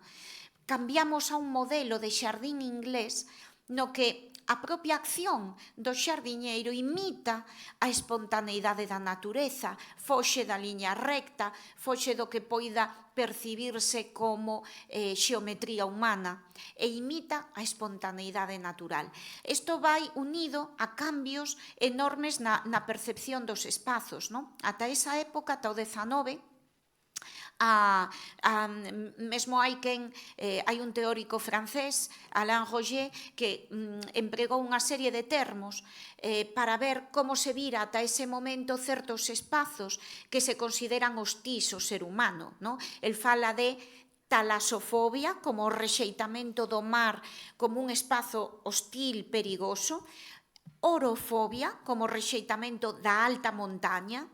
Cambiamos a un modelo de xardín inglés no que a propia acción do xardiñeiro imita a espontaneidade da natureza, foxe da liña recta, foxe do que poida percibirse como xeometría humana e imita a espontaneidade natural. Isto vai unido a cambios enormes na percepción dos espazos, non? Ata esa época, ata o XIX, mesmo hai un teórico francés, Alain Roger, que empregou unha serie de termos para ver como se vira ata ese momento certos espazos que se consideran hostís ao ser humano. El fala de talasofobia, como o rexeitamento do mar como un espazo hostil, perigoso, orofobia, como o rexeitamento da alta montaña,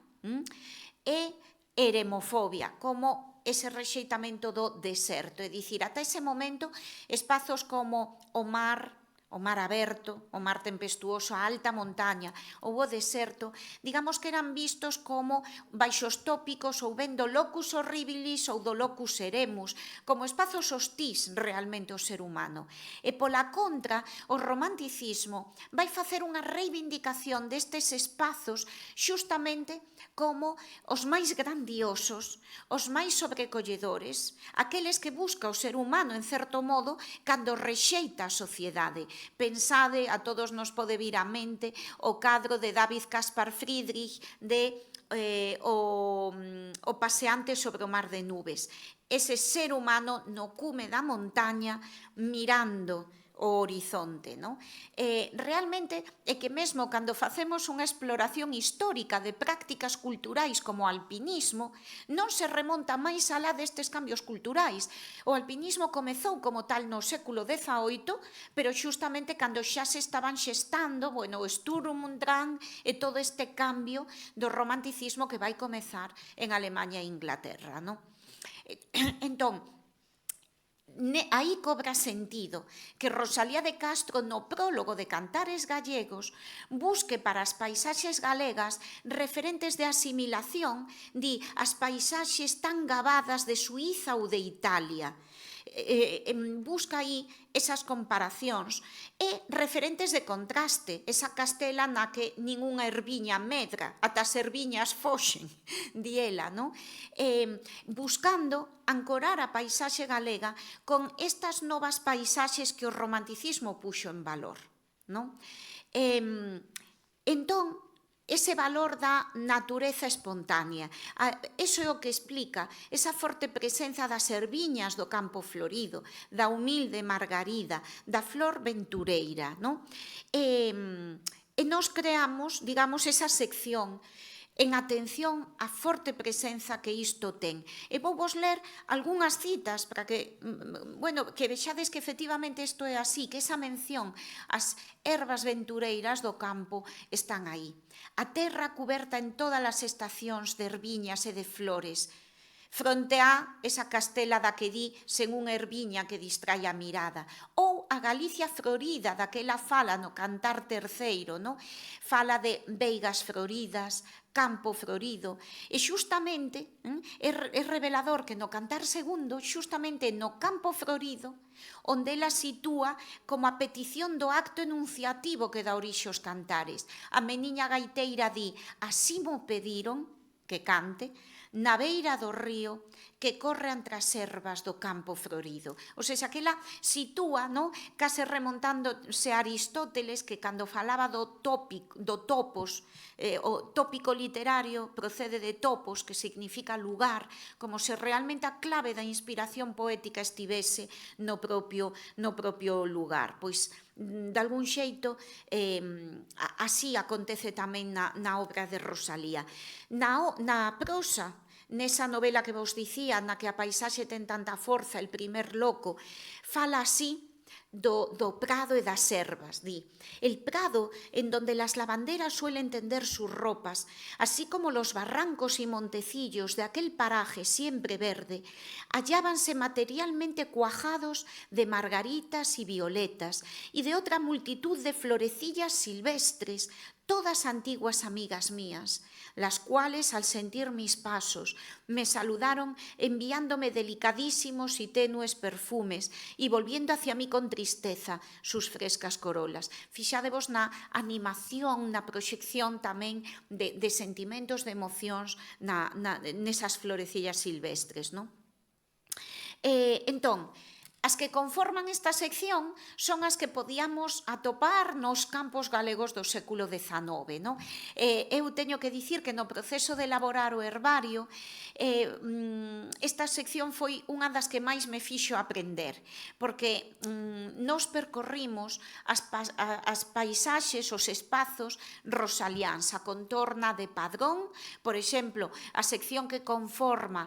e eremofobia, como ese rexeitamento do deserto. É dicir, ata ese momento, espazos como o mar aberto, o mar tempestuoso, a alta montaña ou o deserto, digamos que eran vistos como baixos tópicos ou ben do locus horribilis ou do locus eremus, como espazos hostís realmente ao ser humano. E pola contra, o romanticismo vai facer unha reivindicación destes espazos xustamente como os máis grandiosos, os máis sobrecolledores, aqueles que busca o ser humano, en certo modo, cando rexeita a sociedade. Pensade, a todos nos pode vir á mente o cadro de David Caspar Friedrich de o paseante sobre o mar de nubes. Ese ser humano no cume da montaña mirando o horizonte. Realmente é que mesmo cando facemos unha exploración histórica de prácticas culturais como o alpinismo, non se remonta máis alá destes cambios culturais. O alpinismo comezou como tal no século XVIII, pero xustamente cando xa se estaban xestando o Sturm und Drang e todo este cambio do romanticismo que vai comezar en Alemanha e Inglaterra. Entón, aí cobra sentido que Rosalía de Castro no prólogo de Cantares Gallegos busque para as paisaxes galegas referentes de asimilación, di as paisaxes tan gabadas de Suíza ou de Italia. busca aí esas comparacións e referentes de contraste, esa Castela na que ningunha erviña medra, ata as erviñas foxen, di ela, non? Buscando ancorar a paisaxe galega con estas novas paisaxes que o romanticismo puxo en valor, non? Entón, ese valor da natureza espontánea. Iso é o que explica esa forte presenza das erviñas do campo florido, da humilde margarida, da flor ventureira, non? E nós creamos, digamos, esa sección en atención á forte presenza que isto ten. E vou vos ler algunhas citas para que, que vexades que efectivamente isto é así, que esa mención ás ervas ventureiras do campo están aí. A terra cuberta en todas as estacións de erviñas e de flores, fronte a esa Castela da que di sen unha erviña que distrai a mirada, ou a Galicia florida daquela fala no Cantar terceiro, no? Fala de veigas floridas, campo florido, e xustamente é revelador que no Cantar segundo, xustamente no campo florido, onde ela sitúa como a petición do acto enunciativo que dá orixe aos cantares. A meniña gaiteira di, así mo pediron, que cante, na beira do río que corre entre as ervas do campo florido. Ou seja, que ela sitúa, no? Case remontándose a Aristóteles, que cando falaba do topos, o tópico literario procede de topos, que significa lugar, como se realmente a clave da inspiración poética estivese no propio lugar. Pois, de algún xeito, así acontece tamén na obra de Rosalía. Na prosa, nesa novela que vos dicía, na que a paisaxe ten tanta forza, El primer loco, fala así do prado e das ervas, di. El prado en donde las lavanderas suelen tender sus ropas, así como los barrancos y montecillos de aquel paraje siempre verde, hallábanse materialmente cuajados de margaritas y violetas y de otra multitud de florecillas silvestres, todas antiguas amigas mías, las cuales al sentir mis pasos me saludaron enviándome delicadísimos y tenues perfumes y volviendo hacia mí con tristeza sus frescas corolas. Fixadevos na animación, na proxección tamén de sentimentos, de emocións nesas florecillas silvestres, non? Entón, as que conforman esta sección son as que podíamos atopar nos campos galegos do século XIX. No? Eu teño que dicir que no proceso de elaborar o herbario esta sección foi unha das que máis me fixo aprender, porque nos percorrimos as paisaxes, os espazos rosaliáns, a contorna de Padrón, por exemplo, a sección que conforma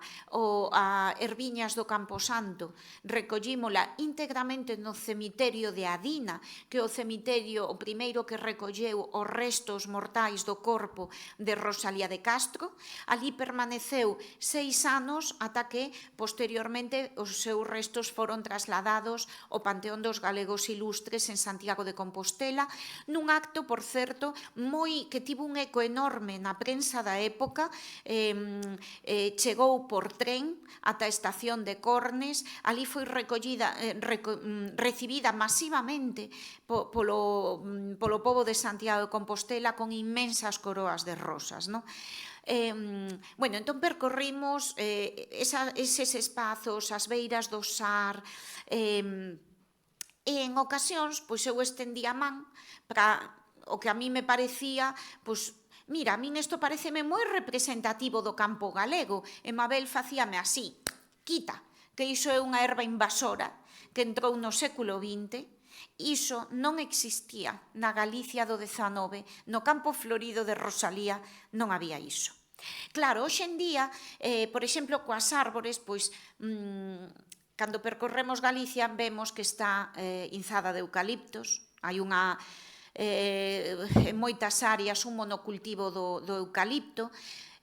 a Herviñas do Camposanto, recollímola íntegramente no cemiterio de Adina, que é o cemiterio o primeiro que recolleu os restos mortais do corpo de Rosalía de Castro. Ali permaneceu 6 anos ata que, posteriormente, os seus restos foron trasladados ao Panteón dos Galegos Ilustres en Santiago de Compostela, nun acto, por certo, que tivo un eco enorme na prensa da época. Chegou por tren ata a estación de Cornes, ali foi recibida masivamente polo pobo de Santiago de Compostela con inmensas coroas de rosas, non? Entón percorrimos eses espazos, as beiras do Sar, e en ocasións, pois eu estendía a man para o que a mí me parecía, pois, mira, a min isto pareceme moi representativo do campo galego, e Mabel facíame así, quita, que iso é unha erva invasora que entrou no século XX, iso non existía na Galicia do XIX, no campo florido de Rosalía non había iso. Claro, hoxe en día, por exemplo, coas árbores, pois, cando percorremos Galicia vemos que está inzada de eucaliptos, hai unha en moitas áreas un monocultivo do eucalipto,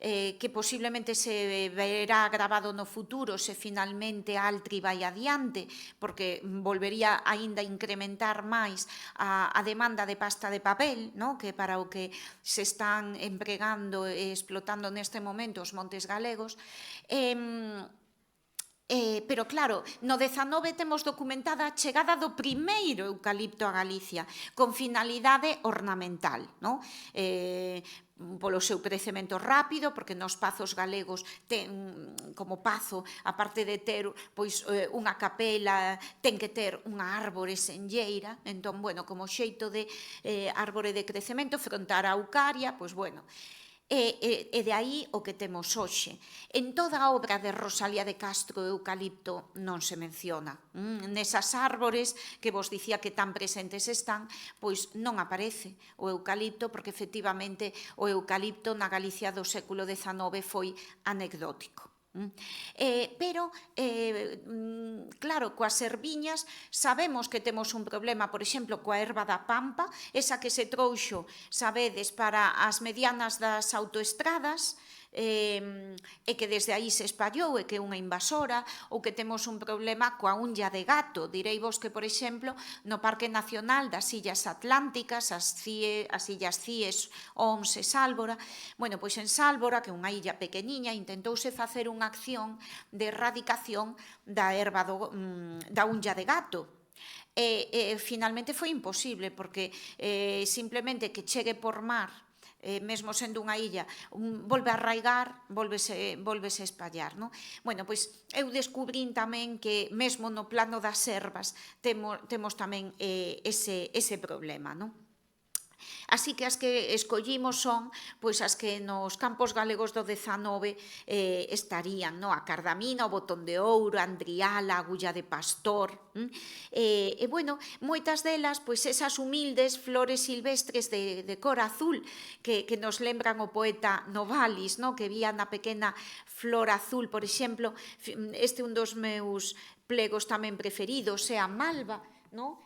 que posiblemente se verá agravado no futuro se finalmente Altri vai adiante, porque volvería aínda a incrementar máis a demanda de pasta de papel, no? Que para o que se están empregando e explotando neste momento os montes galegos. Pero claro, no 19 temos documentada a chegada do primeiro eucalipto a Galicia con finalidade ornamental, non? Polo seu crecemento rápido, porque nos pazos galegos ten como pazo, aparte de ter pois unha capela, ten que ter unha árbore senlleira, entón, bueno, como xeito de árbore de crecemento frontar a Eucaria, pois, bueno, e de aí o que temos hoxe. En toda a obra de Rosalía de Castro o eucalipto non se menciona. Nesas árbores que vos dicía que tan presentes están, pois non aparece o eucalipto, porque efectivamente o eucalipto na Galicia do século XIX foi anecdótico. Pero, claro, coas erviñas sabemos que temos un problema, por exemplo, coa erva da pampa, esa que se trouxo, sabedes, para as medianas das autoestradas, e que desde aí se espallou e que é unha invasora, ou que temos un problema coa ulla de gato. Direi vos que, por exemplo, no Parque Nacional das Illas Atlánticas, as illas Cíes, Oms e Sálvora, bueno, pois en Sálvora, que é unha illa pequeniña, intentouse facer unha acción de erradicación da erva da ulla de gato. Finalmente foi imposible, porque simplemente que chegue por mar, mesmo sendo unha illa, volve a arraigar, volvese a espallar, non? Bueno, pois eu descubrín tamén que mesmo no plano das ervas temos tamén ese problema, non? Así que as que escollimos son pois as que nos campos galegos do 19 estarían, no? A cardamina, o botón de ouro, a andriala, a agulla de pastor. E bueno, moitas delas, pois esas humildes flores silvestres de cor azul que nos lembran o poeta Novalis, no? Que vía na pequena flor azul, por exemplo, este é un dos meus plegos tamén preferidos, é a malva, no?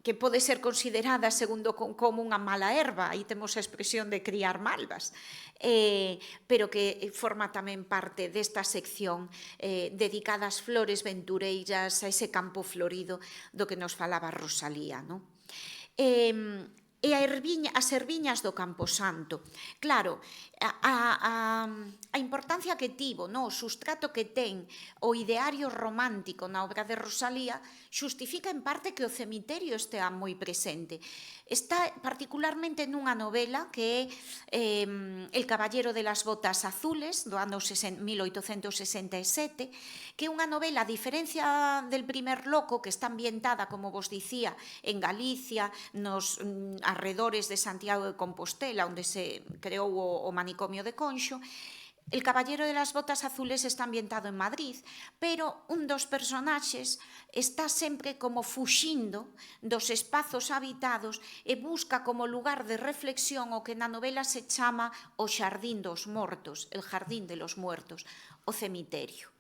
Que pode ser considerada segundo como unha mala erva, aí temos a expresión de criar malvas, pero que forma tamén parte desta sección dedicada ás flores ventureiras, a ese campo florido do que nos falaba Rosalía, non? E as erviñas do Camposanto. Claro, a importancia que tivo, no, o sustrato que ten o ideario romántico na obra de Rosalía xustifica en parte que o cemiterio estea moi presente. Está particularmente nunha novela que é El caballero de las botas azules, do ano 1867, que é unha novela, a diferencia del primer loco, que está ambientada, como vos dicía, en Galicia, nos arredores de Santiago de Compostela, onde se creou o manicomio de Conxo. El caballero de las botas azules está ambientado en Madrid, pero un dos personaxes está sempre como fuxindo dos espazos habitados e busca como lugar de reflexión o que na novela se chama o xardín dos mortos, el jardín de los muertos, o cemiterio.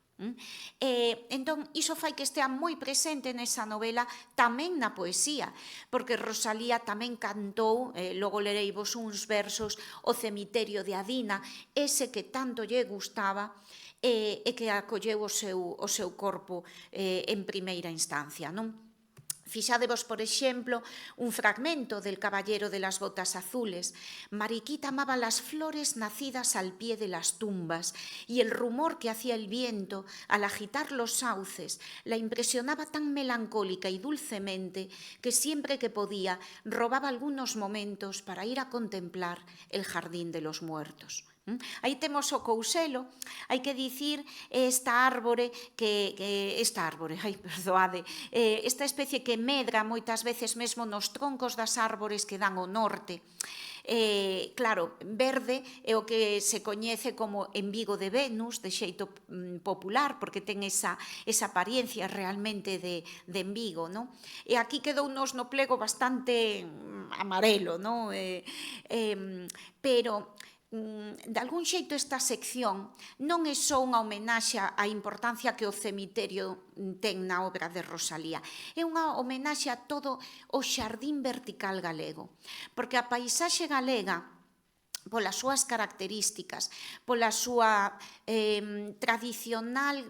Entón, iso fai que estea moi presente nesa novela, tamén na poesía, porque Rosalía tamén cantou, logo lereivos uns versos, o cemiterio de Adina, ese que tanto lle gustaba e que acolleu o seu corpo en primeira instancia, non? Fixadevos, por exemplo, un fragmento del Caballero de las Botas Azules. Mariquita amaba las flores nacidas al pie de las tumbas y el rumor que hacía el viento al agitar los sauces la impresionaba tan melancólica y dulcemente que siempre que podía robaba algunos momentos para ir a contemplar el jardín de los muertos. Aí temos o couselo, hai que dicir esta especie que medra moitas veces mesmo nos troncos das árbores que dan ao norte. Claro, verde é o que se coñece como embigo de Venus, de xeito popular, porque ten esa apariencia realmente de embigo, non? E aquí quedounos no plego bastante amarelo, non? Pero de algún xeito esta sección non é só unha homenaxe á importancia que o cemiterio ten na obra de Rosalía, é unha homenaxe a todo o xardín vertical galego, porque a paisaxe galega polas súas características, pola súa tradicional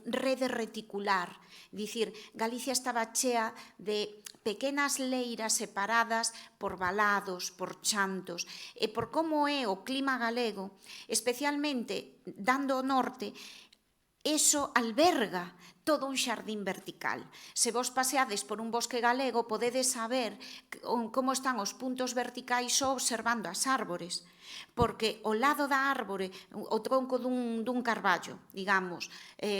rede reticular. Dicir, Galicia estaba chea de pequenas leiras separadas por valados, por chantos, e por como é o clima galego, especialmente dando o norte, eso alberga todo un xardín vertical. Se vos paseades por un bosque galego, podedes saber como están os puntos verticais só observando as árbores, porque ao lado da árbore, o tronco dun carballo, digamos,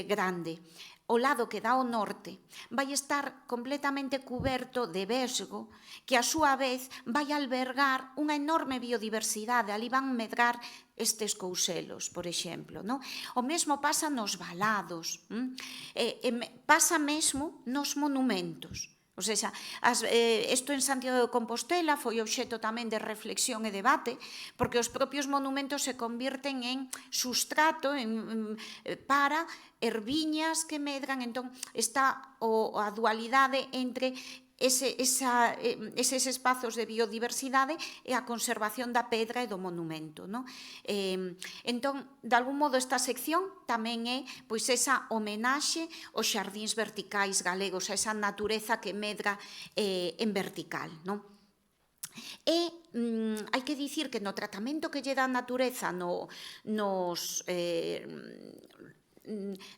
grande, o lado que dá ao norte, vai estar completamente cuberto de vesgo, que a súa vez vai albergar unha enorme biodiversidade. Ali van medrar estes couselos, por exemplo. No? O mesmo pasa nos valados, pasa mesmo nos monumentos. O sea, isto en Santiago de Compostela foi obxecto tamén de reflexión e debate, porque os propios monumentos se convirten en sustrato para erviñas que medran. Entón, está a dualidade entre eses espazos de biodiversidade e a conservación da pedra e do monumento. No? Entón, de algún modo, esta sección tamén é pois esa homenaxe aos xardíns verticais galegos, a esa natureza que medra en vertical. No? E hai que dicir que no tratamento que lle dá a natureza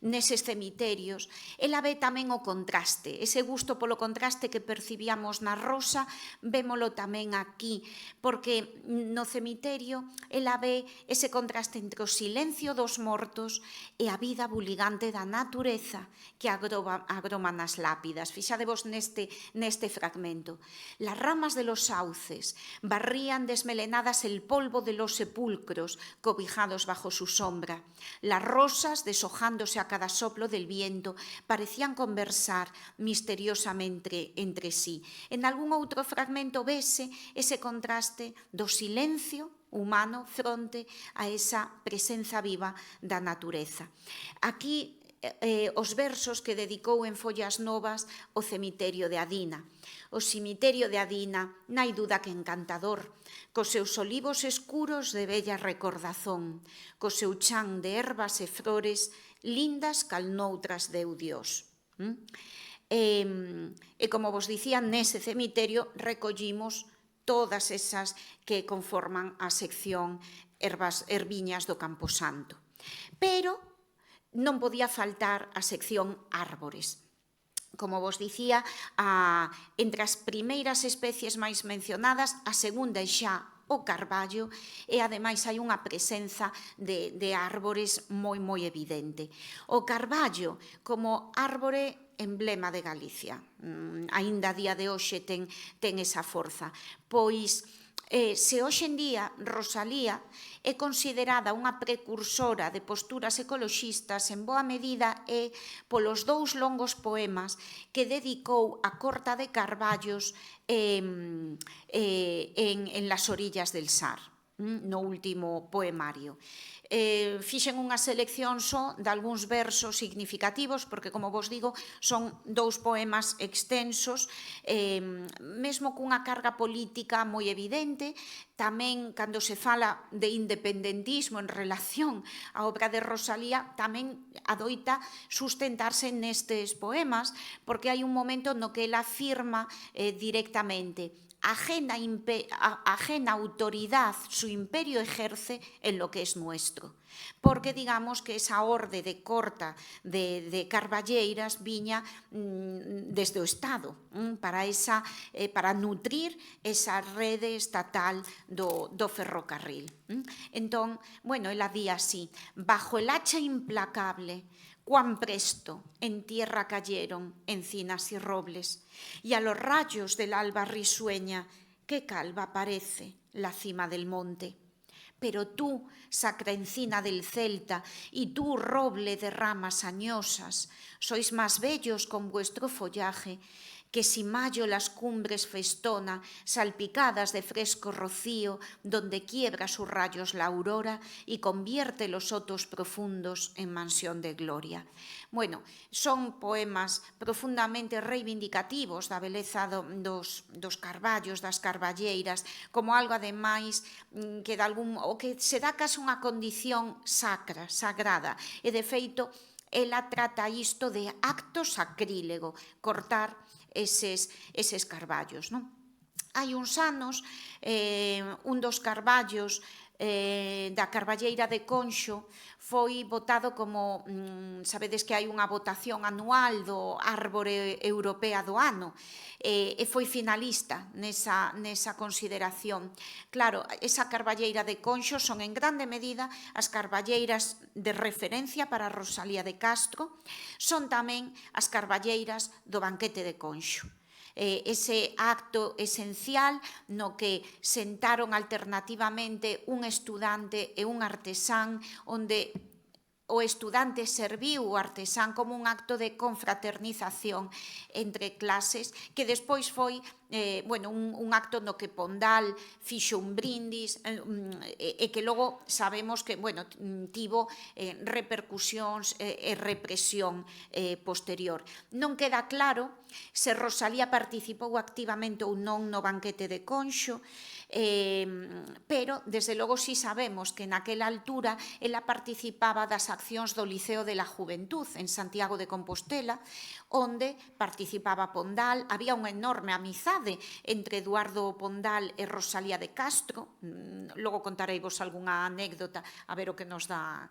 neses cemiterios, ela ve tamén o contraste, ese gusto polo contraste que percibíamos na Rosa, vémolo tamén aquí, porque no cemiterio ela ve ese contraste entre o silencio dos mortos e a vida buligante da natureza que agroma nas lápidas. Fixadevos neste fragmento. Las ramas de los sauces barrían desmelenadas el polvo de los sepulcros cobijados bajo su sombra. Las rosas, deshojándose a cada soplo del viento, parecían conversar misteriosamente entre sí. En algún outro fragmento vese ese contraste do silencio humano fronte a esa presenza viva da natureza. Aquí os versos que dedicou en Follas Novas o cemiterio de Adina. O cemiterio de Adina, nai duda que encantador, cos seus olivos escuros de bella recordazón, cos seu chan de ervas e flores, lindas cal noutras deu Dios. E como vos dicía, nese cemiterio recollimos todas esas que conforman a sección Erviñas do Camposanto. Pero non podía faltar a sección árbores. Como vos dicía, entre as primeiras especies máis mencionadas, a segunda é xa o carballo, e ademais hai unha presenza de árbores moi evidente. O carballo como árbore emblema de Galicia, aínda a día de hoxe ten esa forza, pois se hoxe en día Rosalía é considerada unha precursora de posturas ecoloxistas, en boa medida é polos dous longos poemas que dedicou a Corta de Carballos en Las orillas del Sar, no último poemario. Fixen unha selección só de algúns versos significativos, porque, como vos digo, son dous poemas extensos, mesmo cunha carga política moi evidente. Tamén, cando se fala de independentismo en relación á obra de Rosalía, tamén adoita sustentarse nestes poemas, porque hai un momento no que ela afirma directamente: ajena autoridad su imperio ejerce en lo que es nuestro. Porque digamos que esa orde de Corta de carballeiras viña desde o Estado para nutrir esa rede estatal do ferrocarril. Entón, bueno, ela di así: bajo el hacha implacable, cuán presto en tierra cayeron encinas y robles, y a los rayos del alba risueña, qué calva parece la cima del monte. Pero tú, sacra encina del celta, y tú, roble de ramas añosas, sois más bellos con vuestro follaje que si mayo las cumbres festona, salpicadas de fresco rocío, donde quiebra sus rayos la aurora y convierte los sotos profundos en mansión de gloria. Bueno, son poemas profundamente reivindicativos da beleza dos carballos, das carballeiras, como algo ademais que o que se dá case unha condición sacra, sagrada, e de feito ela trata isto de acto sacrílego, cortar eses carballos. Non? Hai uns anos, un dos carballos da Carballeira de Conxo foi votado como, sabedes que hai unha votación anual do Árbore Europea do Ano, e foi finalista nesa consideración. Claro, esa Carballeira de Conxo son en grande medida as carballeiras de referencia para Rosalía de Castro, son tamén as carballeiras do Banquete de Conxo. Ese acto esencial no que sentaron alternativamente un estudante e un artesán, onde o estudante serviu o artesán como un acto de confraternización entre clases, que despois foi un acto no que Pondal fixo un brindis e que logo sabemos que tivo repercusións e represión posterior. Non queda claro se Rosalía participou activamente ou non no Banquete de Conxo, pero desde logo sí sabemos que naquela altura ela participaba das accións do Liceo de la Juventud en Santiago de Compostela, onde participaba Pondal, había unha enorme amizade entre Eduardo Pondal e Rosalía de Castro, logo contareivos algunha anécdota a ver o que nos dá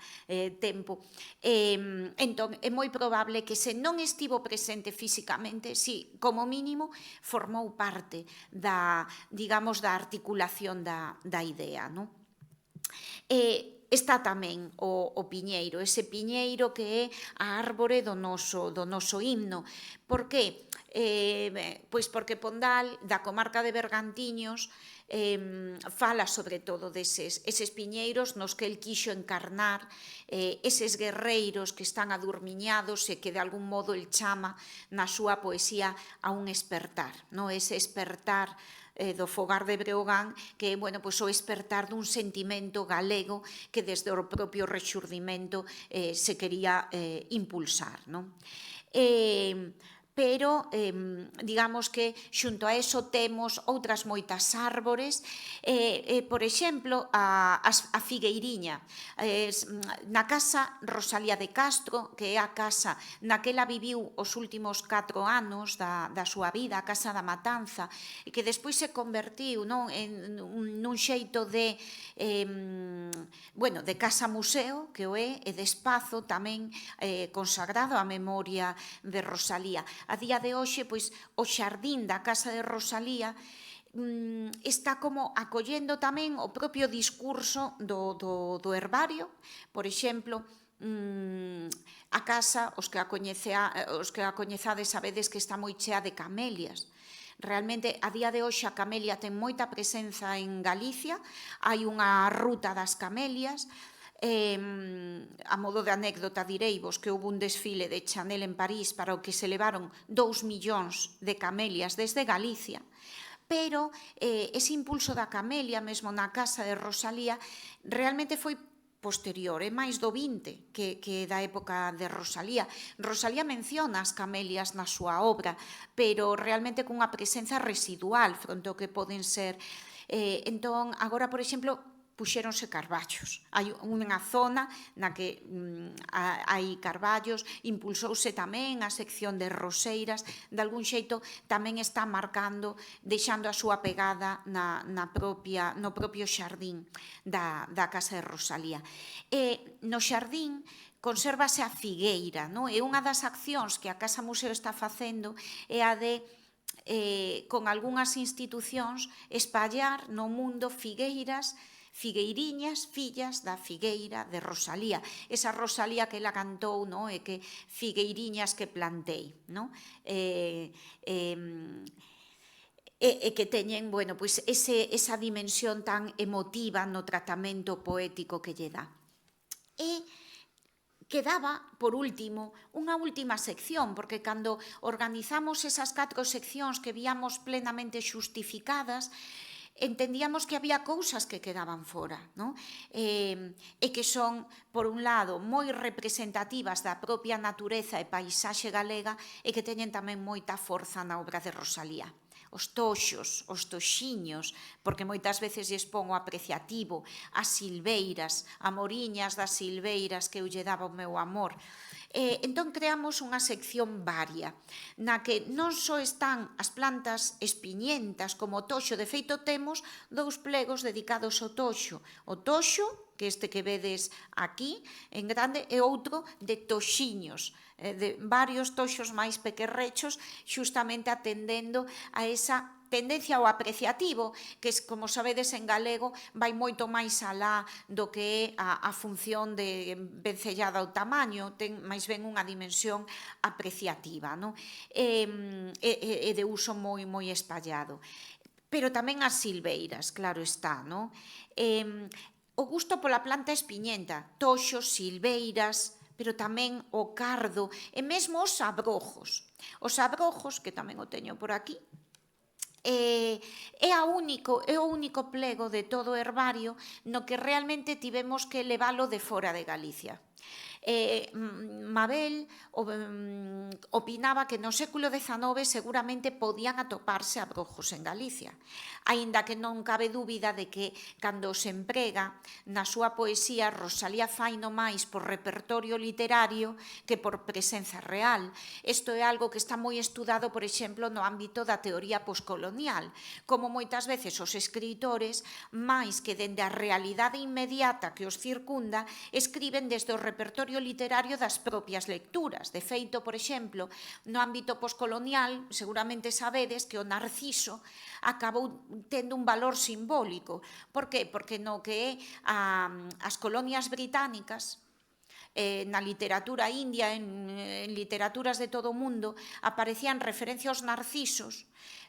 tempo. Entón, é moi probable que se non estivo presente físicamente, si, como mínimo, formou parte da, digamos, da articulación da idea, non? Está tamén o piñeiro, ese piñeiro que é a árbore do noso himno. Por que? Pois porque Pondal, da comarca de Bergantiños, fala sobre todo deses piñeiros nos que el quixo encarnar, eses guerreiros que están adurmiñados e que de algún modo el chama na súa poesía a un espertar, no? Ese espertar do Fogar de Breogán, que é o espertar dun sentimento galego que desde o propio rexurdimento se quería impulsar. Non? Pero, digamos que, xunto a eso, temos outras moitas árbores, por exemplo, a figueiriña. Na casa Rosalía de Castro, que é a casa na que ela viviu os últimos 4 anos da súa vida, a Casa da Matanza, e que despois se convertiu nun xeito de casa-museo, que o é, e de espazo tamén consagrado á memoria de Rosalía. A día de hoxe, pois, o xardín da Casa de Rosalía está como acollendo tamén o propio discurso do herbario. Por exemplo, a casa, os que a coñezades sabedes que está moi chea de camelias. Realmente, a día de hoxe, a camelia ten moita presenza en Galicia, hai unha ruta das camelias. A modo de anécdota direivos que houve un desfile de Chanel en París para o que se levaron 2 millóns de camelias desde Galicia, pero ese impulso da camelia mesmo na casa de Rosalía realmente foi posterior, é máis do 20 que da época de Rosalía. Rosalía menciona as camelias na súa obra, pero realmente cunha presenza residual fronte ao que poden ser. Entón, agora, por exemplo, puxéronse carballos. Hai unha zona na que hai carballos, impulsouse tamén a sección de roseiras, de algún xeito tamén está marcando, deixando a súa pegada no propio xardín da Casa de Rosalía. E no xardín consérvase a figueira, non? E unha das accións que a Casa Museo está facendo é a de con algunhas institucións espallar no mundo figueiriñas, fillas da figueira de Rosalía. Esa Rosalía que ela cantou, non? E que figueiriñas que plantei, non? E que teñen, esa dimensión tan emotiva no tratamento poético que lle dá. E quedaba, por último, unha última sección, porque cando organizamos esas 4 seccións que víamos plenamente xustificadas, entendíamos que había cousas que quedaban fora, non? E que son, por un lado, moi representativas da propia natureza e paisaxe galega e que teñen tamén moita forza na obra de Rosalía. Os toxos, os toxiños, porque moitas veces lles pon o apreciativo, as silveiras, amoriñas das silveiras que eu lle daba o meu amor. Entón creamos unha sección varia, na que non só están as plantas espiñentas como o toxo, de feito temos 2 plegos dedicados ao toxo. O toxo, que este que vedes aquí, en grande, e outro de toxiños, de varios toxos máis pequerrechos, xustamente atendendo a esa tendencia ao apreciativo, que, como sabedes, en galego vai moito máis alá do que é a función de vencellada ao tamaño, ten máis ben unha dimensión apreciativa, non? E de uso moi espallado. Pero tamén as silveiras, claro está, non? O gusto pola planta espiñenta, toxos, silveiras, pero tamén o cardo, e mesmo os abrojos. Os abrojos, que tamén o teño por aquí, é o único plego de todo o herbario no que realmente tivemos que leválo de fora de Galicia. Mabel opinaba que no século XIX seguramente podían atoparse abrojos en Galicia, aínda que non cabe dúbida de que cando se emprega na súa poesía Rosalía faino máis por repertorio literario que por presenza real. Isto é algo que está moi estudado, por exemplo, no ámbito da teoría poscolonial, como moitas veces os escritores, máis que dende a realidade inmediata que os circunda, escriben desde o repertorio literario das propias lecturas. De feito, por exemplo, no ámbito poscolonial, seguramente sabedes que o Narciso acabou tendo un valor simbólico. Por que? Porque no que é as colonias británicas, na literatura india, en literaturas de todo o mundo, aparecían referencia aos narcisos,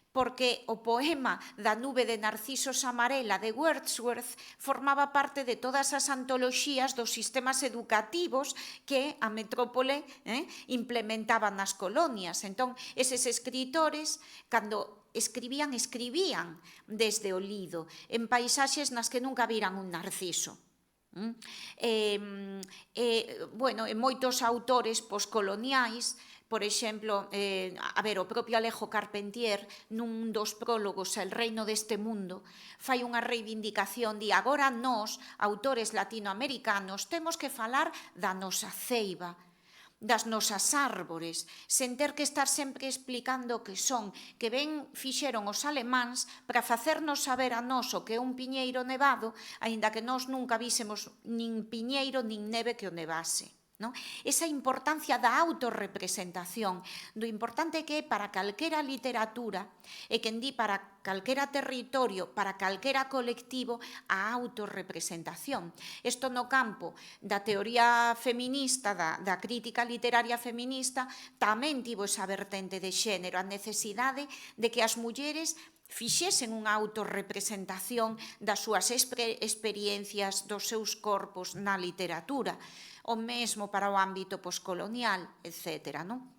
porque o poema da nube de narcisos amarela de Wordsworth formaba parte de todas as antoloxías dos sistemas educativos que a metrópole implementaba nas colonias. Entón, eses escritores, cando escribían desde o lido, en paisaxes nas que nunca viran un narciso. Bueno, moitos autores poscoloniais, por exemplo, o propio Alejo Carpentier, nun dos prólogos El reino deste mundo, fai unha reivindicación, di, agora nós, autores latinoamericanos, temos que falar da nosa ceiba, das nosas árbores, sen ter que estar sempre explicando o que son, que ben fixeron os alemáns para facernos saber a nós o que é un piñeiro nevado, aínda que nós nunca vísemos nin piñeiro nin neve que o nevase. Non? Esa importancia da autorrepresentación, do importante que é para calquera literatura e que di para calquera territorio, para calquera colectivo, a autorrepresentación. Isto no campo da teoría feminista, da crítica literaria feminista, tamén tivo esa vertente de xénero, a necesidade de que as mulleres fixesen unha autorrepresentación das súas experiencias, dos seus corpos na literatura, o mesmo para o ámbito poscolonial, etc. Non?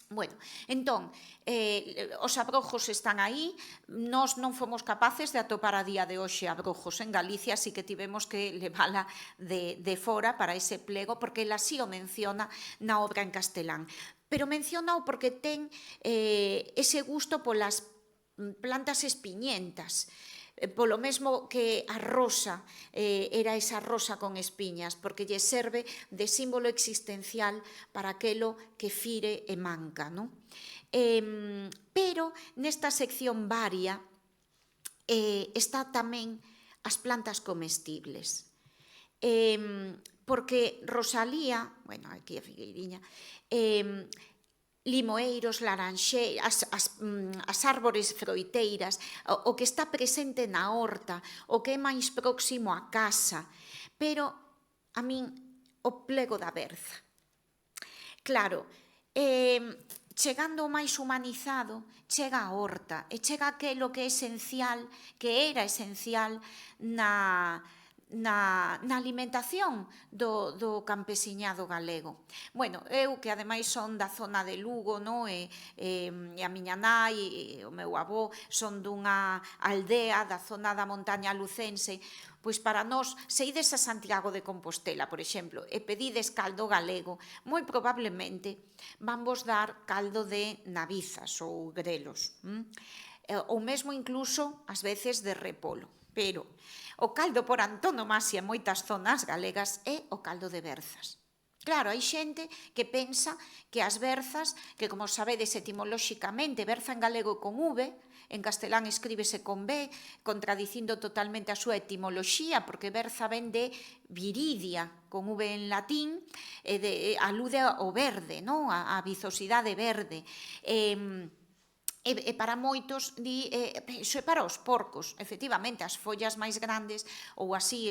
Bueno, entón, os abrojos están aí, nós non fomos capaces de atopar a día de hoxe abrojos en Galicia, así que tivemos que levala de fora para ese plego, porque ela así o menciona na obra en castelán. Pero mencionou porque ten ese gusto polas plantas espiñentas, polo mesmo que a rosa era esa rosa con espiñas, porque lle serve de símbolo existencial para aquelo que fire e manca, non? Pero nesta sección varia está tamén as plantas comestibles, porque Rosalía, bueno, aquí a figueiriña, limoeiros, laranxeiras, as árbores froiteiras, o que está presente na horta, o que é máis próximo á casa, pero a min o plego da berza. Claro, chegando o máis humanizado, chega a horta, e chega aquelo que é esencial, que era esencial na alimentación do campesiñado galego. Bueno, eu que ademais son da zona de Lugo, no? E a miña nai e o meu avó son dunha aldea da zona da montaña lucense, pois para nós, se ides a Santiago de Compostela, por exemplo, e pedides caldo galego, moi probablemente van vos dar caldo de navizas ou grelos, ou mesmo incluso, ás veces, de repolo. Pero o caldo por antonomasia en moitas zonas galegas é o caldo de berzas. Claro, hai xente que pensa que as berzas, que como sabedes etimolóxicamente, berza en galego con V, en castelán escríbese con B, contradicindo totalmente a súa etimoloxía, porque berza ven de viridia, con V en latín, alude ao verde, non? A vizosidade verde. E para moitos, iso é para os porcos, efectivamente, as follas máis grandes ou así,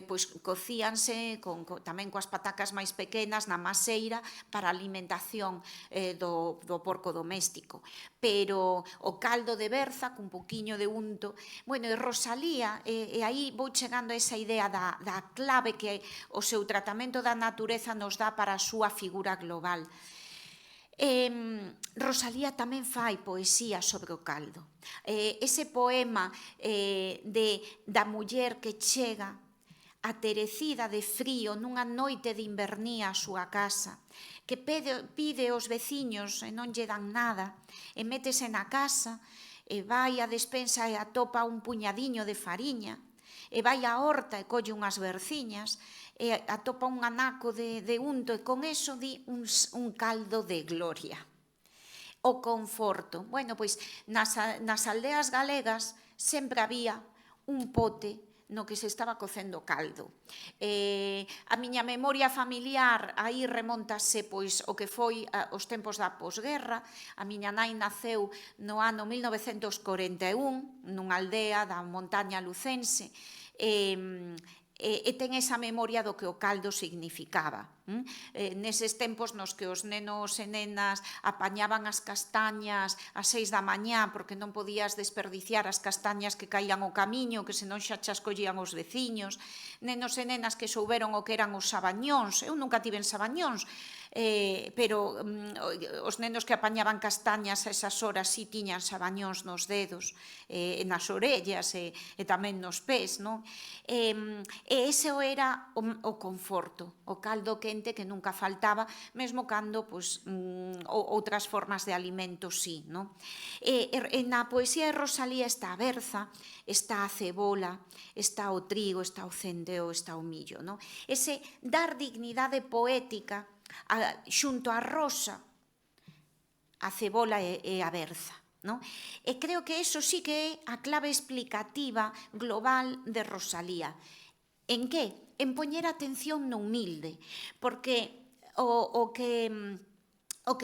pois cocíanse tamén coas patacas máis pequenas na maseira para a alimentación do porco doméstico. Pero o caldo de berza, cun poquiño de unto, bueno, e Rosalía, e aí vou chegando a esa idea da clave que o seu tratamento da natureza nos dá para a súa figura global. Rosalía tamén fai poesía sobre o caldo. Ese poema da muller que chega aterecida de frío nunha noite de invernía á súa casa, que pide aos veciños e non lle dan nada, e métese na casa, e vai á despensa e atopa un puñadiño de fariña, e vai á horta e colle unhas berciñas, e atopa un anaco de unto, e con eso di un caldo de gloria. O conforto. Bueno, pois nas aldeas galegas sempre había un pote no que se estaba cocendo caldo. A miña memoria familiar aí remontase pois o que foi os tempos da posguerra. A miña nai naceu no ano 1941 nunha aldea da montaña lucense, e ten esa memoria do que o caldo significaba. Neses tempos nos que os nenos e nenas apañaban as castañas ás 6 da mañá porque non podías desperdiciar as castañas que caían ao camiño, que senón xa chas collían os veciños, nenos e nenas que souberon o que eran os sabañóns. Eu nunca tiven sabañóns, pero os nenos que apañaban castañas a esas horas si tiñan sabañóns nos dedos, nas orellas e tamén nos pés, non? E ese era o conforto, o caldo quente que nunca faltaba, mesmo cando outras formas de alimento sí, non? Na poesía de Rosalía está a berza, está a cebola, está o trigo, está o centeo, está o millo, non? Ese dar dignidade poética xunto á rosa, a cebola e a berza. No? E creo que eso sí que é a clave explicativa global de Rosalía. En que? En poñer atención no humilde, porque o que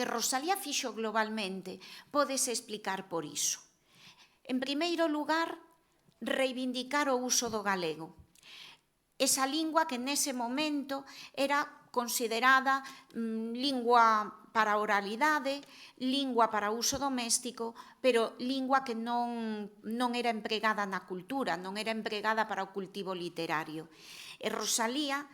Rosalía fixo globalmente pódese explicar por iso. En primeiro lugar, reivindicar o uso do galego. Esa lingua que nese momento era considerada lingua para a oralidade, lingua para uso doméstico, pero lingua que non era empregada na cultura, non era empregada para o cultivo literario. E Rosalía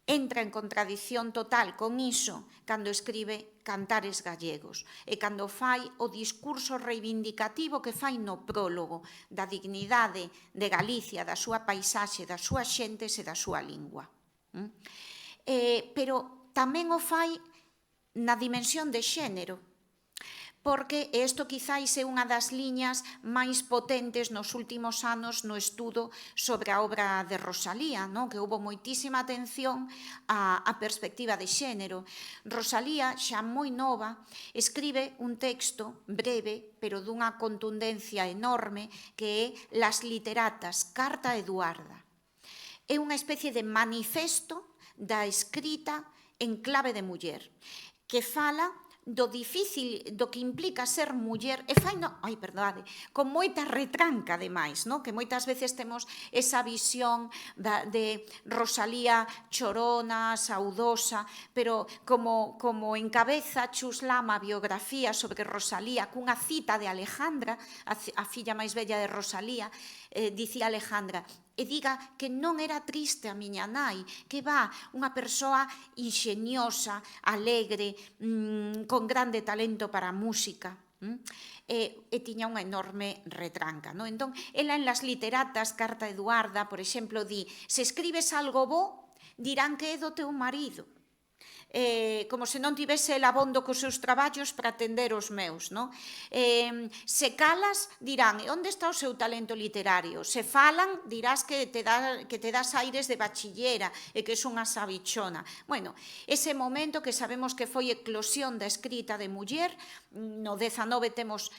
entra en contradición total con iso cando escribe Cantares gallegos e cando fai o discurso reivindicativo que fai no prólogo da dignidade de Galicia, da súa paisaxe, das súas xentes e da súa lingua. Pero tamén o fai na dimensión de xénero, porque isto quizáis é unha das liñas máis potentes nos últimos anos no estudo sobre a obra de Rosalía, non? Que houve moitísima atención á perspectiva de xénero. Rosalía, xa moi nova, escribe un texto breve, pero dunha contundencia enorme, que é Las literatas, carta a Eduarda. É unha especie de manifesto da escrita en clave de muller, que fala do difícil, do que implica ser muller, e fai, con moita retranca, ademais, que moitas veces temos esa visión de Rosalía chorona, saudosa, pero como encabeza Chus Lama a biografía sobre Rosalía cunha cita de Alejandra, a filla máis bella de Rosalía, dicía Alejandra, e diga que non era triste a miña nai, que unha persoa inxeniosa, alegre, con grande talento para a música. E tiña unha enorme retranca. Entón, ela en Las literatas, Carta a Eduarda, por exemplo, di: se escribes algo bo, dirán que é do teu marido. Como se non tivese el abondo cos seus traballos para atender os meus. Se calas, dirán: onde está o seu talento literario? Se falan, dirás que te das aires de bachillera e que es unha sabichona. Bueno, ese momento que sabemos que foi eclosión da escrita de muller, no 19 temos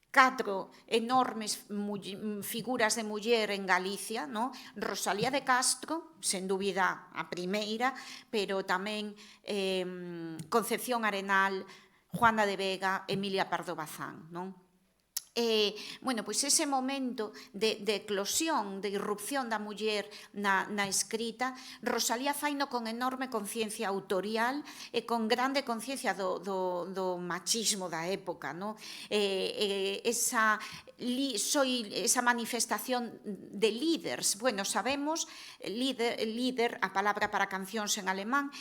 4 enormes figuras de muller en Galicia, Rosalía de Castro, sen dúbida a primeira, pero tamén Concepción Arenal, Juana de Vega, Emilia Pardo Bazán, Bueno, pois ese momento de eclosión, de irrupción da muller na escrita, Rosalía faino con enorme conciencia autorial e con grande conciencia do machismo da época, esa manifestación de líderes. Bueno, sabemos, líder, a palabra para cancións en alemán,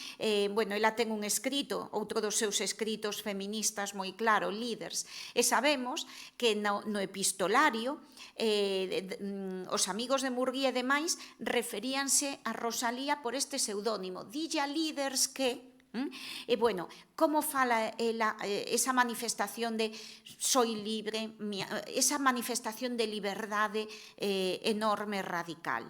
bueno, ela ten un escrito, outro dos seus escritos feministas moi claro, líderes, e sabemos que no epistolario os amigos de Murguía e demais referíanse a Rosalía por este pseudónimo, dilla líderes que... E, bueno, como fala ela esa manifestación de soy libre, esa manifestación de liberdade enorme, radical,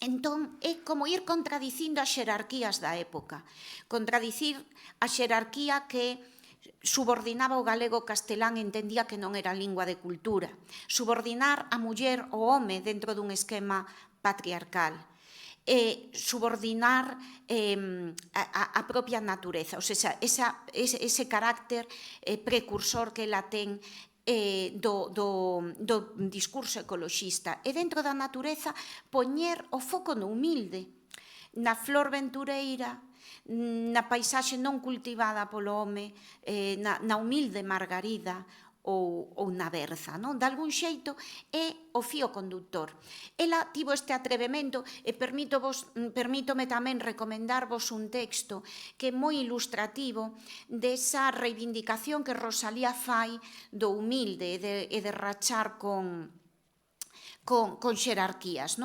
Entón, é como ir contradicindo as xerarquías da época, contradicir a xerarquía que subordinaba o galego castelán, entendía que non era lingua de cultura, subordinar a muller ao home dentro dun esquema patriarcal, subordinar a propia natureza, ou seja, ese carácter precursor que ela ten do discurso ecoloxista, e dentro da natureza poñer o foco no humilde, na flor ventureira, na paisaxe non cultivada polo home, na humilde margarida ou na berza. De algún xeito é o fío conductor. Ela tivo este atrevemento e permítome tamén recomendarvos un texto que é moi ilustrativo desa reivindicación que Rosalía fai do humilde e de rachar con xerarquías,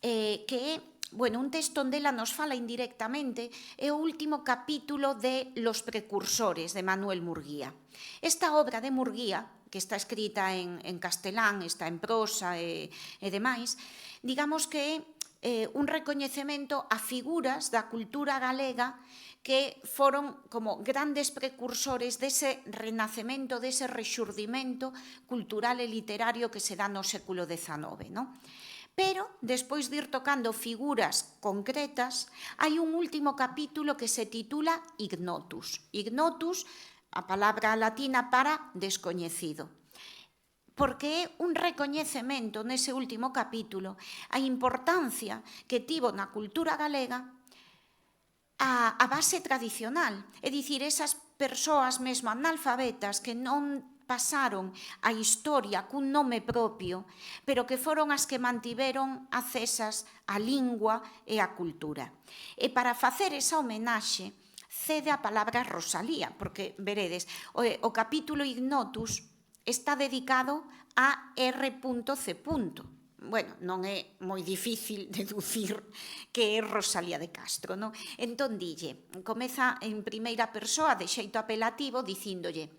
que é un texto onde ela nos fala indirectamente, é o último capítulo de Los precursores, de Manuel Murguía. Esta obra de Murguía, que está escrita en castelán, está en prosa e demais, digamos que é un recoñecemento a figuras da cultura galega que foron como grandes precursores dese renacemento, dese rexurdimento cultural e literario que se dá no século XIX, Pero, despois de ir tocando figuras concretas, hai un último capítulo que se titula Ignotus. Ignotus, a palabra latina para descoñecido. Porque é un recoñecemento nese último capítulo a importancia que tivo na cultura galega a base tradicional, é dicir, esas persoas mesmo analfabetas que non pasaron a historia cun nome propio, pero que foron as que mantiveron accesas á lingua e á cultura. E para facer esa homenaxe, cede a palabra Rosalía, porque, veredes, o capítulo Ignotus está dedicado a R.C. Bueno, non é moi difícil deducir que é Rosalía de Castro, Entón, dille, comeza en primeira persoa de xeito apelativo dicíndolle: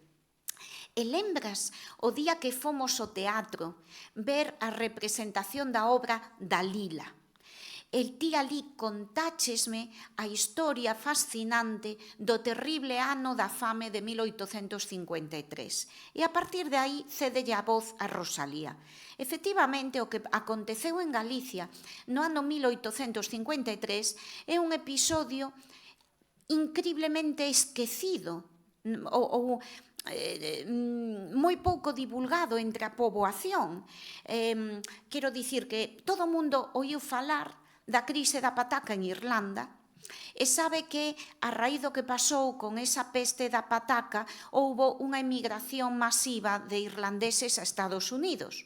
e lembras o día que fomos ao teatro ver a representación da obra Dalila? E ti ali contáchesme a historia fascinante do terrible ano da fame de 1853. E a partir de aí cédelle a voz a Rosalía. Efectivamente, o que aconteceu en Galicia no ano 1853 é un episodio increíblemente esquecido ou moi pouco divulgado entre a poboación. Quero dicir que todo o mundo oíu falar da crise da pataca en Irlanda, E sabe que, a raíz do que pasou con esa peste da pataca, houbo unha emigración masiva de irlandeses a Estados Unidos.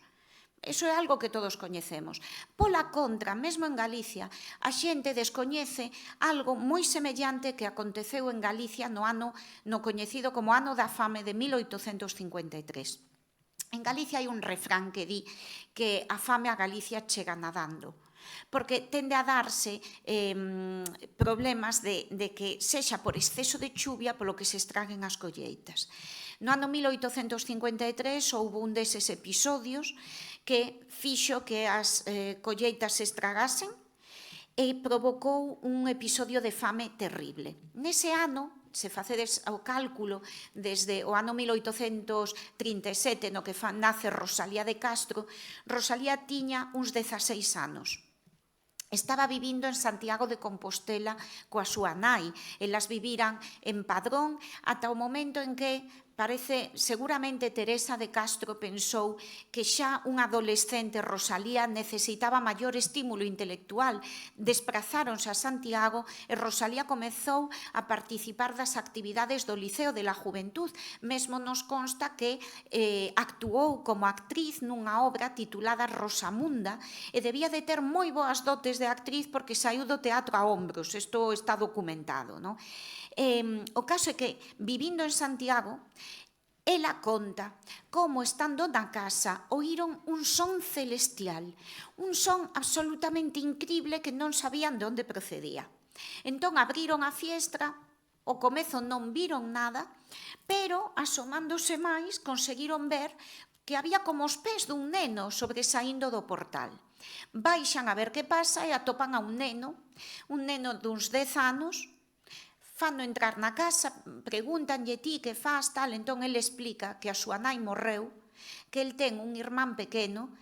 Iso é algo que todos coñecemos. Pola contra, mesmo en Galicia, a xente descoñece algo moi semellante que aconteceu en Galicia no coñecido como ano da fame de 1853. En Galicia hai un refrán que di que a fame a Galicia chega nadando, porque tende a darse problemas de que sexa por exceso de chuvia polo que se estraguen as colleitas. No ano 1853 houve un deses episodios que fixo que as colleitas se estragasen e provocou un episodio de fame terrible. Nese ano, se facedes o cálculo desde o ano 1837 no que nace Rosalía de Castro, Rosalía tiña uns 16 anos. Estaba vivindo en Santiago de Compostela coa súa nai. Elas viviran en Padrón ata o momento en que seguramente Teresa de Castro pensou que xa unha adolescente Rosalía necesitaba maior estímulo intelectual. Desprazáronse a Santiago e Rosalía comezou a participar das actividades do Liceo de la Juventud. Mesmo nos consta que actuou como actriz nunha obra titulada Rosamunda e debía de ter moi boas dotes de actriz porque saiu do teatro a hombros. Isto está documentado, non? O caso é que, vivindo en Santiago, ela conta como, estando na casa, oíron un son celestial, un son absolutamente incrible que non sabían de onde procedía. Entón abriron a fiestra, ao comezo non viron nada, pero, asomándose máis, conseguiron ver que había como os pés dun neno sobresaindo do portal. Baixan a ver que pasa e atopan a un neno duns 10 anos. Fano entrar na casa, pregúntanlle ti que faz, tal, entón ele explica que a súa nai morreu, que el ten un irmán pequeno,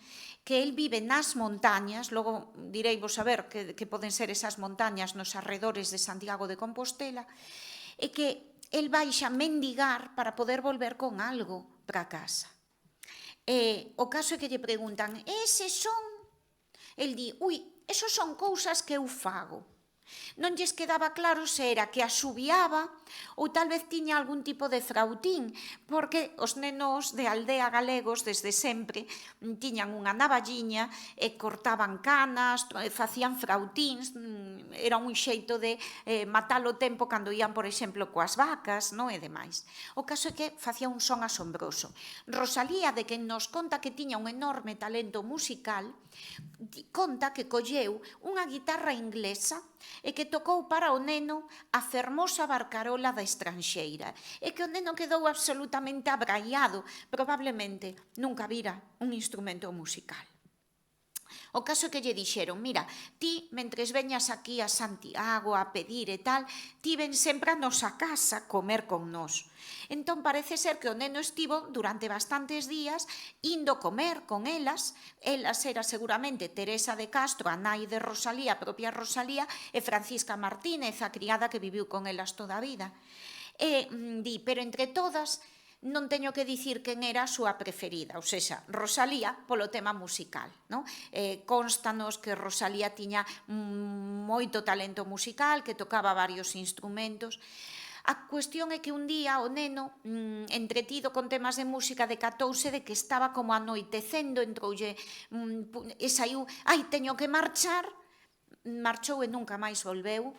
que el vive nas montañas, logo direivos a ver que poden ser esas montañas nos arredores de Santiago de Compostela, e que el baixa mendigar para poder volver con algo para casa. O caso é que lle preguntan, eses son? El di, esos son cousas que eu fago. Non lles quedaba claro se era que asubiaba ou tal vez tiña algún tipo de frautín, porque os nenos de aldea galegos desde sempre tiñan unha navalliña e cortaban canas, facían frautíns, era un xeito de matar o tempo cando ían, por exemplo, coas vacas, non e demais. O caso é que facía un son asombroso. Rosalía, de quen nos conta que tiña un enorme talento musical, conta que colleu unha guitarra inglesa e que tocou para o neno a fermosa barcarola da estranxeira, e que o neno quedou absolutamente abraiado, probablemente nunca vira un instrumento musical. O caso é que lle dixeron, mira, ti, mentres veñas aquí a Santiago a pedir e tal, ti ven sempre a nosa casa comer con nós. Entón parece ser que o neno estivo durante bastantes días indo comer con elas. Elas era seguramente Teresa de Castro, a nai de Rosalía, a propia Rosalía, e Francisca Martínez, a criada que viviu con elas toda a vida. E di, pero entre todas non teño que dicir quen era a súa preferida, ou seja, Rosalía polo tema musical, non? Constanos que Rosalía tiña moito talento musical, que tocaba varios instrumentos. A cuestión é que un día o neno, entretido con temas de música, decatouse de que estaba como anoitecendo, entroulle e saiu, teño que marchar. Marchou e nunca máis volveu,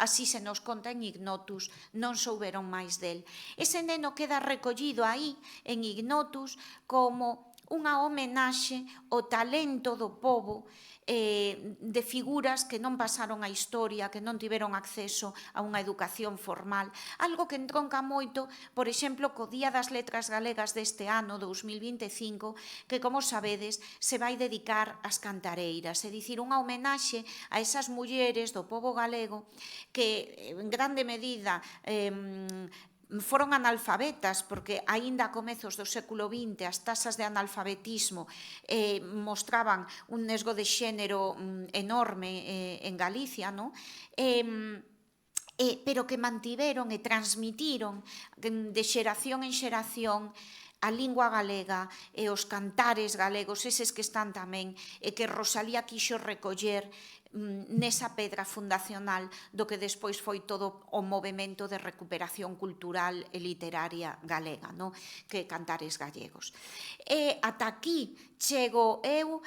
así se nos conta en Ignotus, non souberon máis del. Ese neno queda recollido aí, en Ignotus, como unha homenaxe ao talento do pobo, de figuras que non pasaron a historia, que non tiveron acceso a unha educación formal, algo que entronca moito, por exemplo, co Día das Letras Galegas deste ano, 2025, que, como sabedes, se vai dedicar ás cantareiras, é dicir, unha homenaxe a esas mulleres do pobo galego que, en grande medida, foron analfabetas, porque aínda a comezos do século XX as tasas de analfabetismo mostraban un nesgo de xénero enorme en Galicia, non? Pero que mantiveron e transmitiron de xeración en xeración a lingua galega e os cantares galegos, eses que están tamén, e que Rosalía quixo recoller nesa pedra fundacional do que despois foi todo o movimento de recuperación cultural e literaria galega, no? Que Cantares Gallegos. E ata aquí chego eu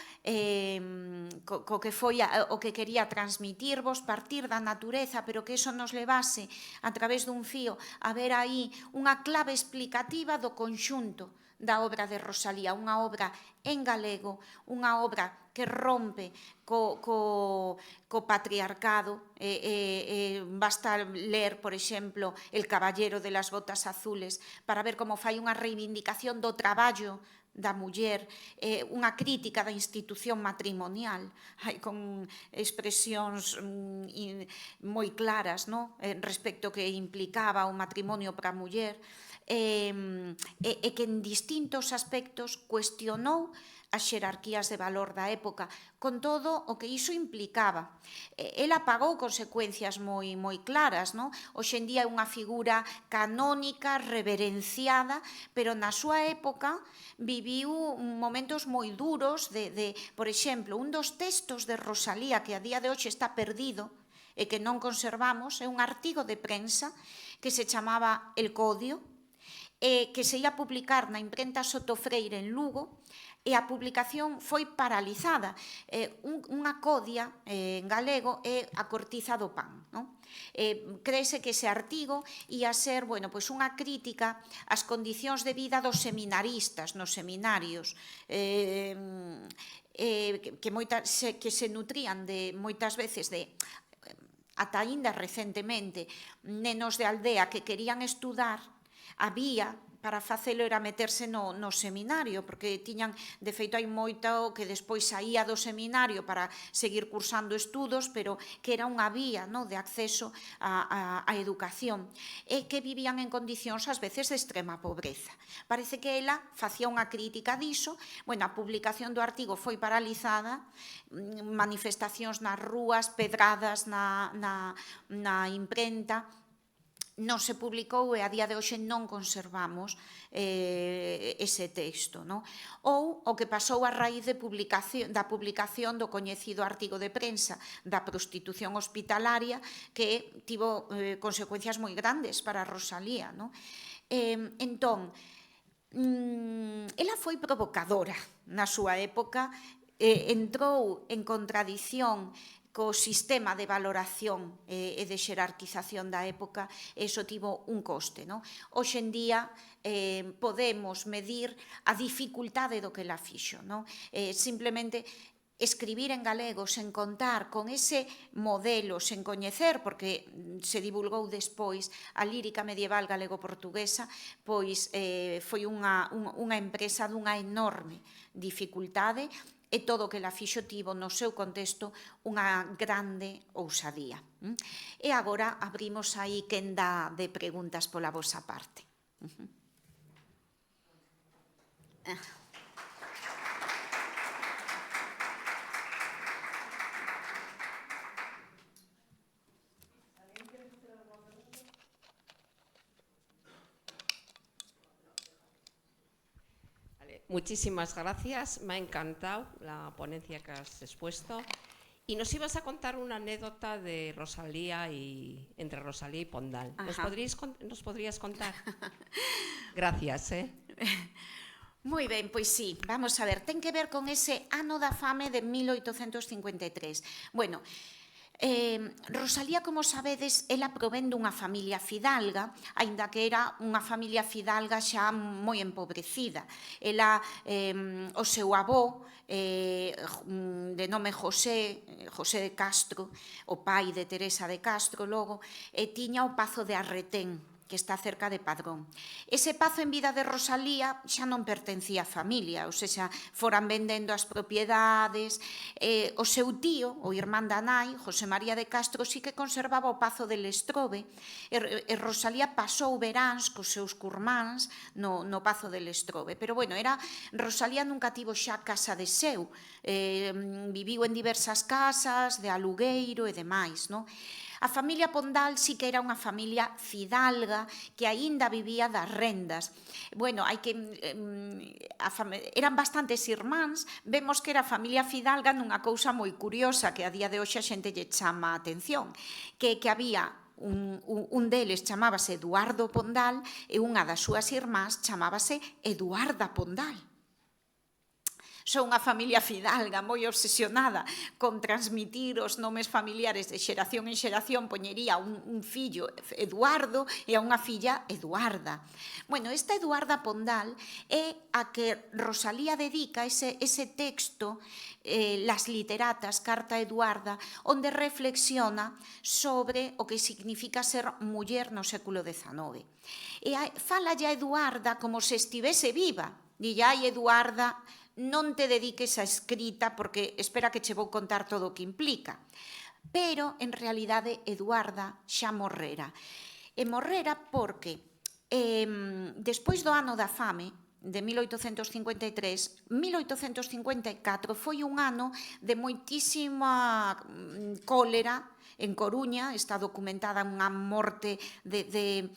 co que foi o que quería transmitirvos, partir da natureza, pero que eso nos levase a través dun fío a ver aí unha clave explicativa do conxunto da obra de Rosalía, unha obra en galego, unha obra que rompe co patriarcado. Basta ler, por exemplo, El caballero de las botas azules para ver como fai unha reivindicación do traballo da muller, unha crítica da institución matrimonial, con expresións moi claras, respecto que implicaba o matrimonio para a muller, e que en distintos aspectos cuestionou as xerarquías de valor da época, con todo o que iso implicaba. Ela pagou consecuencias moi claras, non? Hoxe en día é unha figura canónica, reverenciada, pero na súa época viviu momentos moi duros por exemplo, un dos textos de Rosalía que a día de hoxe está perdido e que non conservamos, é un artigo de prensa que se chamaba El Codio, que se ia publicar na imprenta Soto Freire en Lugo, e a publicación foi paralizada. Unha codia en galego é a cortiza do pan, non? Creese que ese artigo ia ser unha crítica ás condicións de vida dos seminaristas nos seminarios, que se nutrían moitas veces de, ata aínda recentemente, nenos de aldea que querían estudar. Había, para facelo era meterse no seminario, porque tiñan, de feito hai moito que despois saía do seminario para seguir cursando estudos, pero que era unha vía de acceso á educación, e que vivían en condicións ás veces de extrema pobreza. Parece que ela facía unha crítica diso. A publicación do artigo foi paralizada, manifestacións nas rúas, pedradas na imprenta, non se publicou e a día de hoxe non conservamos ese texto. Ou o que pasou a raíz da publicación do coñecido artigo de prensa da prostitución hospitalaria, que tivo consecuencias moi grandes para Rosalía. Entón, ela foi provocadora na súa época, entrou en contradición co sistema de valoración e de xerarquización da época, e iso tivo un coste. Hoxe en día podemos medir a dificultade do que ela fixo. Simplemente escribir en galego sen contar con ese modelo, sen coñecer, porque se divulgou despois a lírica medieval galego-portuguesa, pois foi unha empresa dunha enorme dificultade, e todo o que ela fixo tivo no seu contexto unha grande ousadía. E agora abrimos aí quen dá de preguntas pola vosa parte. Muchísimas gracias, me ha encantado la ponencia que has expuesto. Y nos ibas a contar una anécdota de Rosalía entre Rosalía y Pondal. ¿Nos podrías contar? Gracias. Moi ben, pois sí, vamos a ver, ten que ver con ese ano da fame de 1853. Rosalía, como sabedes, ela provén dunha familia fidalga, aínda que era unha familia fidalga xa moi empobrecida. Ela, o seu avó, de nome José de Castro, o pai de Teresa de Castro, logo, tiña o Pazo de Arretén, que está cerca de Padrón. Ese pazo en vida de Rosalía xa non pertencía á familia, ou seja, foran vendendo as propiedades. O seu tío, o irmán da nai, José María de Castro, sí que conservaba o Pazo de Lestrobe, e Rosalía pasou veráns cos seus curmáns no Pazo de Lestrobe. Pero, Rosalía nunca tivo xa casa de seu, viviu en diversas casas, de alugueiro e demais, non? A familia Pondal sí que era unha familia fidalga que aínda vivía das rendas. Bueno, eran bastantes irmáns, vemos que era a familia fidalga nunha cousa moi curiosa que a día de hoxe a xente lle chama a atención, que había un deles chamábase Eduardo Pondal e unha das súas irmás chamábase Eduarda Pondal. Son unha familia fidalga moi obsesionada con transmitir os nomes familiares de xeración en xeración, poñería un fillo Eduardo e a unha filla Eduarda. Bueno, esta Eduarda Pondal é a que Rosalía dedica ese texto, Las literatas, Carta a Eduarda, onde reflexiona sobre o que significa ser muller no século XIX. E fala a Eduarda como se estivese viva. Dille, ai, Eduarda, non te dediques a escrita porque espera que che vou contar todo o que implica. Pero, en realidade, Eduarda xa morrera. E morrera porque, despois do ano da fame, de 1853, 1854 foi un ano de moitísima cólera en Coruña, está documentada unha morte de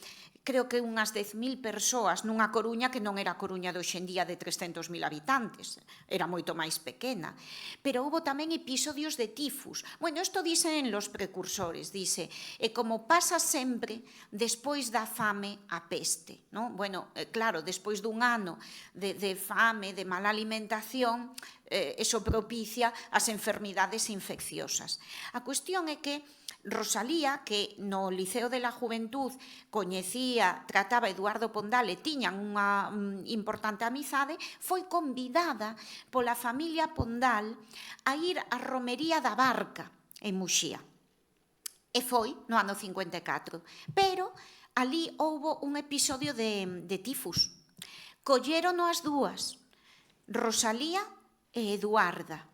creo que unhas 10.000 persoas nunha Coruña que non era a Coruña de hoxendía de 300.000 habitantes, era moito máis pequena. Pero houve tamén episodios de tifus. Bueno, isto dicen los precursores, dice, e como pasa sempre, despois da fame a peste, non? Bueno, claro, despois dun ano de fame, de mala alimentación, eso propicia as enfermidades infecciosas. A cuestión é que Rosalía, que no Liceo de la Juventud coñecía, trataba Eduardo Pondal e tiñan unha importante amizade, foi convidada pola familia Pondal a ir á romería da Barca, en Muxía. E foi no ano 54. Pero ali houbo un episodio de tifus. Collérono as dúas, Rosalía e Eduarda.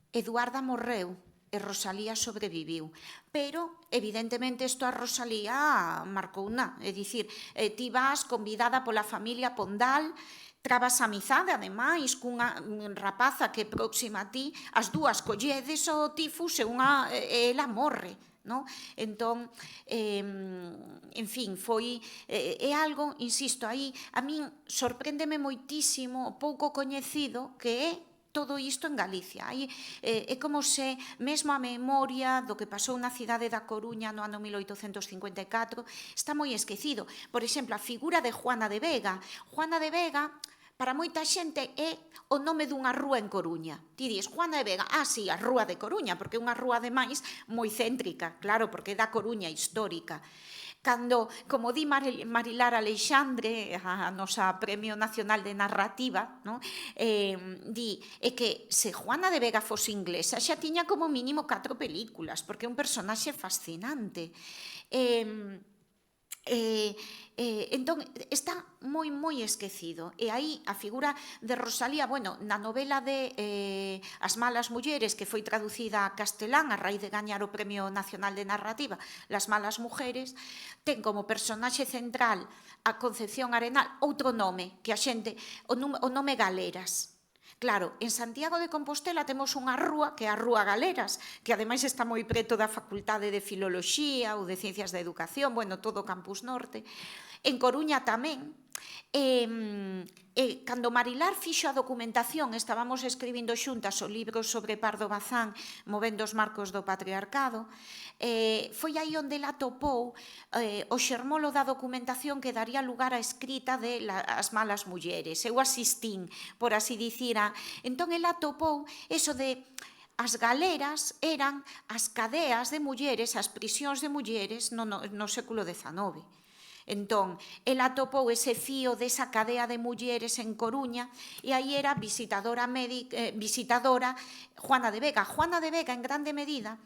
Eduarda morreu e Rosalía sobreviviu. Pero, evidentemente, isto a Rosalía marcouna. É dicir, ti vas convidada pola familia Pondal, trabas amizade, ademais, cunha rapaza que é próxima a ti, as dúas colledes o tifus e ela morre. No? Entón, en fin, foi é algo, insisto, aí a min sorpréndeme moitísimo o pouco coñecido que é todo isto en Galicia. É como se, mesmo a memoria do que pasou na cidade da Coruña no ano 1854, está moi esquecido. Por exemplo, a figura de Juana de Vega. Juana de Vega, para moita xente, é o nome dunha rúa en Coruña. Ti dis, Juana de Vega, sí, a Rúa de Coruña, porque é unha rúa, ademais, moi céntrica, claro, porque é da Coruña histórica. Cando, como di Marilar Aleixandre, a nosa Premio Nacional de Narrativa, no? Di que se Juana de Vega fose inglesa xa tiña como mínimo 4 películas, porque é un personaxe fascinante. Entón, está moi esquecido. E aí a figura de Rosalía, bueno, na novela de As malas mulleres, que foi traducida a castelán a raíz de gañar o Premio Nacional de Narrativa, Las malas mujeres, ten como personaxe central a Concepción Arenal outro nome, que a xente, o nome Galeras. Claro, en Santiago de Compostela temos unha rúa que é a Rúa Galeras, que ademais está moi preto da Facultade de Filoloxía ou de Ciencias da Educación, bueno, todo o Campus Norte. En Coruña tamén. Cando Marilar fixo a documentación, estábamos escribindo xuntas o libro sobre Pardo Bazán, movendo os marcos do patriarcado, foi aí onde ela topou o xermolo da documentación que daría lugar á escrita de As malas mulleres. Eu asistín, por así dicir, entón ela topou eso de as galeras eran as cadeas de mulleres, as prisións de mulleres no século XIX. Entón, ela topou ese fío desa cadea de mulleres en Coruña e aí era visitadora Juana de Vega. Juana de Vega, en grande medida,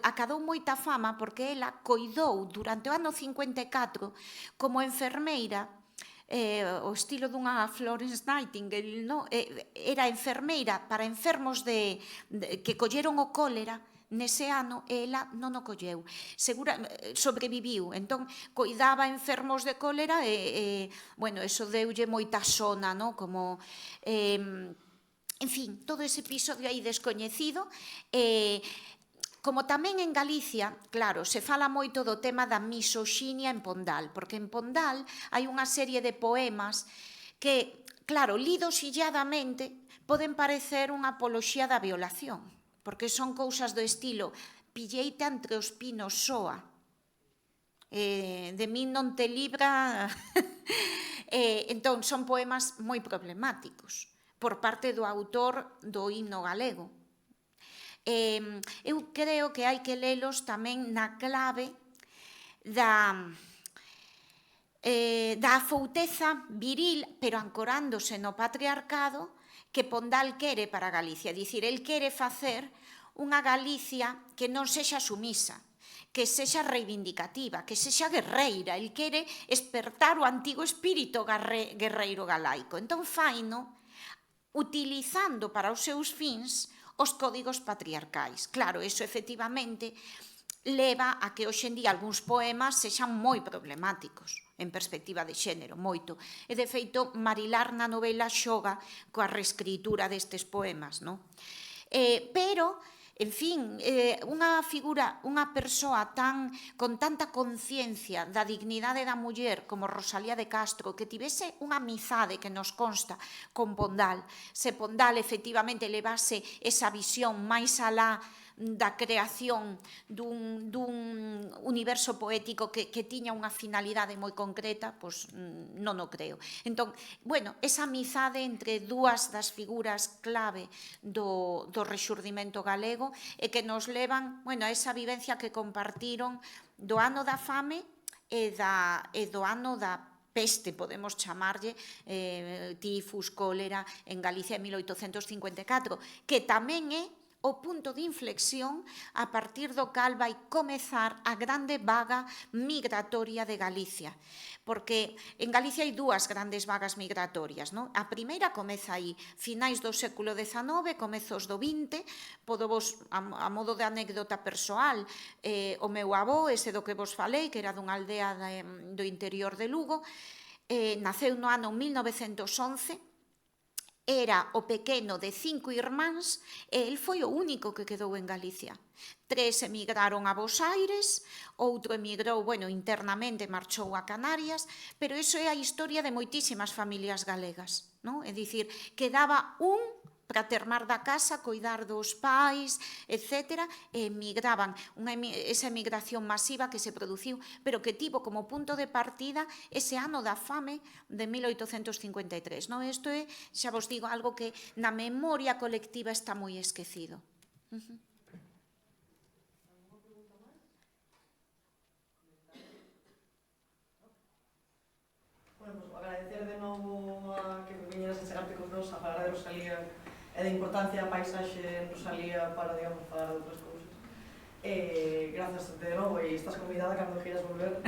acadou moita fama porque ela coidou durante o ano 54 como enfermeira, o estilo dunha Florence Nightingale, no? Era enfermeira para enfermos que colleron o cólera nese ano, ela non o colleu. Sobreviviu, entón, coidaba enfermos de cólera e, bueno, eso deulle moita sona, no? Como, en fin, todo ese episodio aí descoñecido. Como tamén en Galicia, claro, se fala moito do tema da misoxinia en Pondal, porque en Pondal hai unha serie de poemas que, claro, lidos illadamente, poden parecer unha apoloxía da violación, porque son cousas do estilo pilleite entre os pinos soa, de min non te libra... Entón, son poemas moi problemáticos por parte do autor do himno galego. Eu creo que hai que lelos tamén na clave da afouteza viril, pero ancorándose no patriarcado que Pondal quere para Galicia. Dicir, el quere facer unha Galicia que non sexa sumisa, que sexa reivindicativa, que sexa guerreira. El quere espertar o antigo espírito guerreiro galaico. Entón, faino utilizando para os seus fins os códigos patriarcais. Claro, eso efectivamente leva a que hoxe en día algúns poemas sexan moi problemáticos en perspectiva de xénero, moito. E de feito, Marilar na novela xoga coa reescritura destes poemas, non? Pero, en fin, unha figura, unha persoa con tanta conciencia da dignidade da muller como Rosalía de Castro, que tivese unha amizade que nos consta con Pondal, se Pondal efectivamente levase esa visión máis alá da creación dun universo poético que tiña unha finalidade moi concreta, pois non o creo. Entón, bueno, esa amizade entre dúas das figuras clave do rexurdimento galego e que nos levan, bueno, a esa vivencia que compartiron do ano da fame e do ano da peste, podemos chamarlle, tifus, cólera, en Galicia en 1854, que tamén é o punto de inflexión a partir do cal vai comezar a grande vaga migratoria de Galicia. Porque en Galicia hai dúas grandes vagas migratorias, non? A primeira comeza aí, finais do século XIX, comezos do XX, podovos, a modo de anécdota persoal, o meu avó, ese do que vos falei, que era dunha aldea do interior de Lugo, naceu no ano 1911, era o pequeno de 5 irmáns e el foi o único que quedou en Galicia. 3 emigraron a Bos Aires, outro emigrou, bueno, internamente marchou a Canarias, pero iso é a historia de moitísimas familias galegas, non? É dicir, quedaba un para termar da casa, coidar dos pais, etc. E emigraban, esa emigración masiva que se produciu, pero que tivo como punto de partida ese ano da fame de 1853. Non? Isto é, xa vos digo, algo que na memoria colectiva está moi esquecido. Bueno, pues agradecer de novo a que viñeras a chegarte con nos a falar de Rosalía e da importancia da paisaxe en Rosalía para, digamos, falar de outras cousas. Grazas de novo e estás convidada cando queiras volver,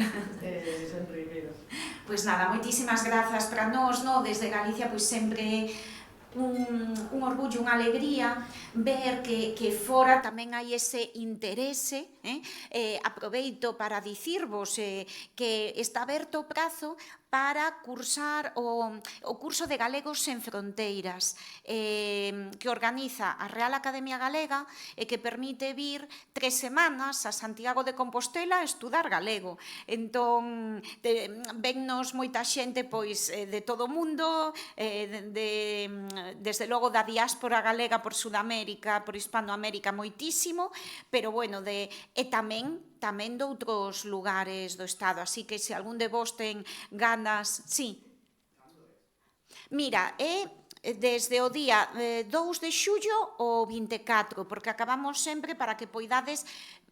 sempre queiras. Pois nada, moitísimas grazas para nós, no? Desde Galicia, pois sempre un orgullo, unha alegría ver que fora tamén hai ese interese. Aproveito para dicirvos que está aberto o prazo para cursar o curso de Galegos sen Fronteiras, que organiza a Real Academia Galega e que permite vir 3 semanas a Santiago de Compostela a estudar galego. Entón, vennos moita xente pois de todo o mundo, desde logo da diáspora galega por Sudamérica, por Hispanoamérica moitísimo, pero bueno, e tamén de outros lugares do Estado, así que se algún de vos ten ganas... Sí. Mira, desde o día 2 de xullo ao 24, porque acabamos sempre para que poidades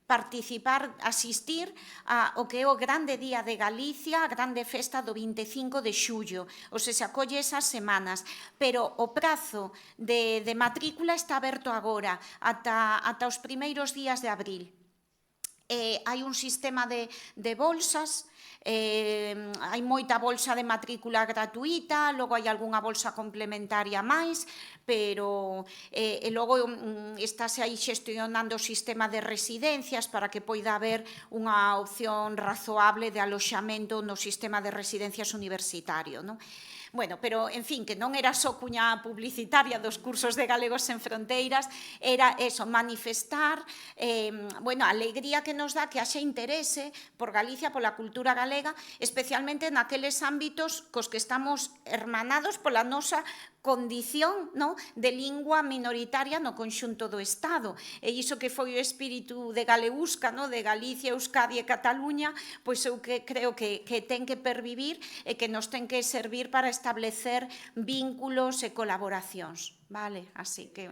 participar, asistir ao que é o grande día de Galicia, a grande festa do 25 de xullo, ou se acolle esas semanas, pero o prazo de matrícula está aberto agora, ata os primeiros días de abril. Hai un sistema de bolsas, hai moita bolsa de matrícula gratuita, logo hai algunha bolsa complementaria máis, pero logo estáse aí xestionando o sistema de residencias para que poida haber unha opción razoable de aloxamento no sistema de residencias universitario, non? Bueno, pero, en fin, que non era só cuña publicitaria dos cursos de Galegos sen Fronteiras, era eso, manifestar a alegría que nos dá que haxe interese por Galicia, pola cultura galega, especialmente naqueles ámbitos cos que estamos hermanados pola nosa condición de lingua minoritaria no conxunto do Estado. E iso que foi o espírito de Galeusca, de Galicia, Euskadi e Cataluña, pois eu creo que ten que pervivir e que nos ten que servir para establecer vínculos e colaboracións. Vale, así que...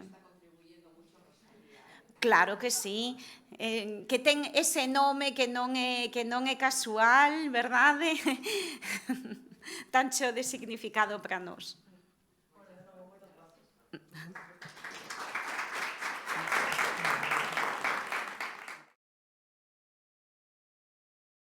Claro que sí, que ten ese nome que non é casual, verdade? Tan cheo de significado para nós.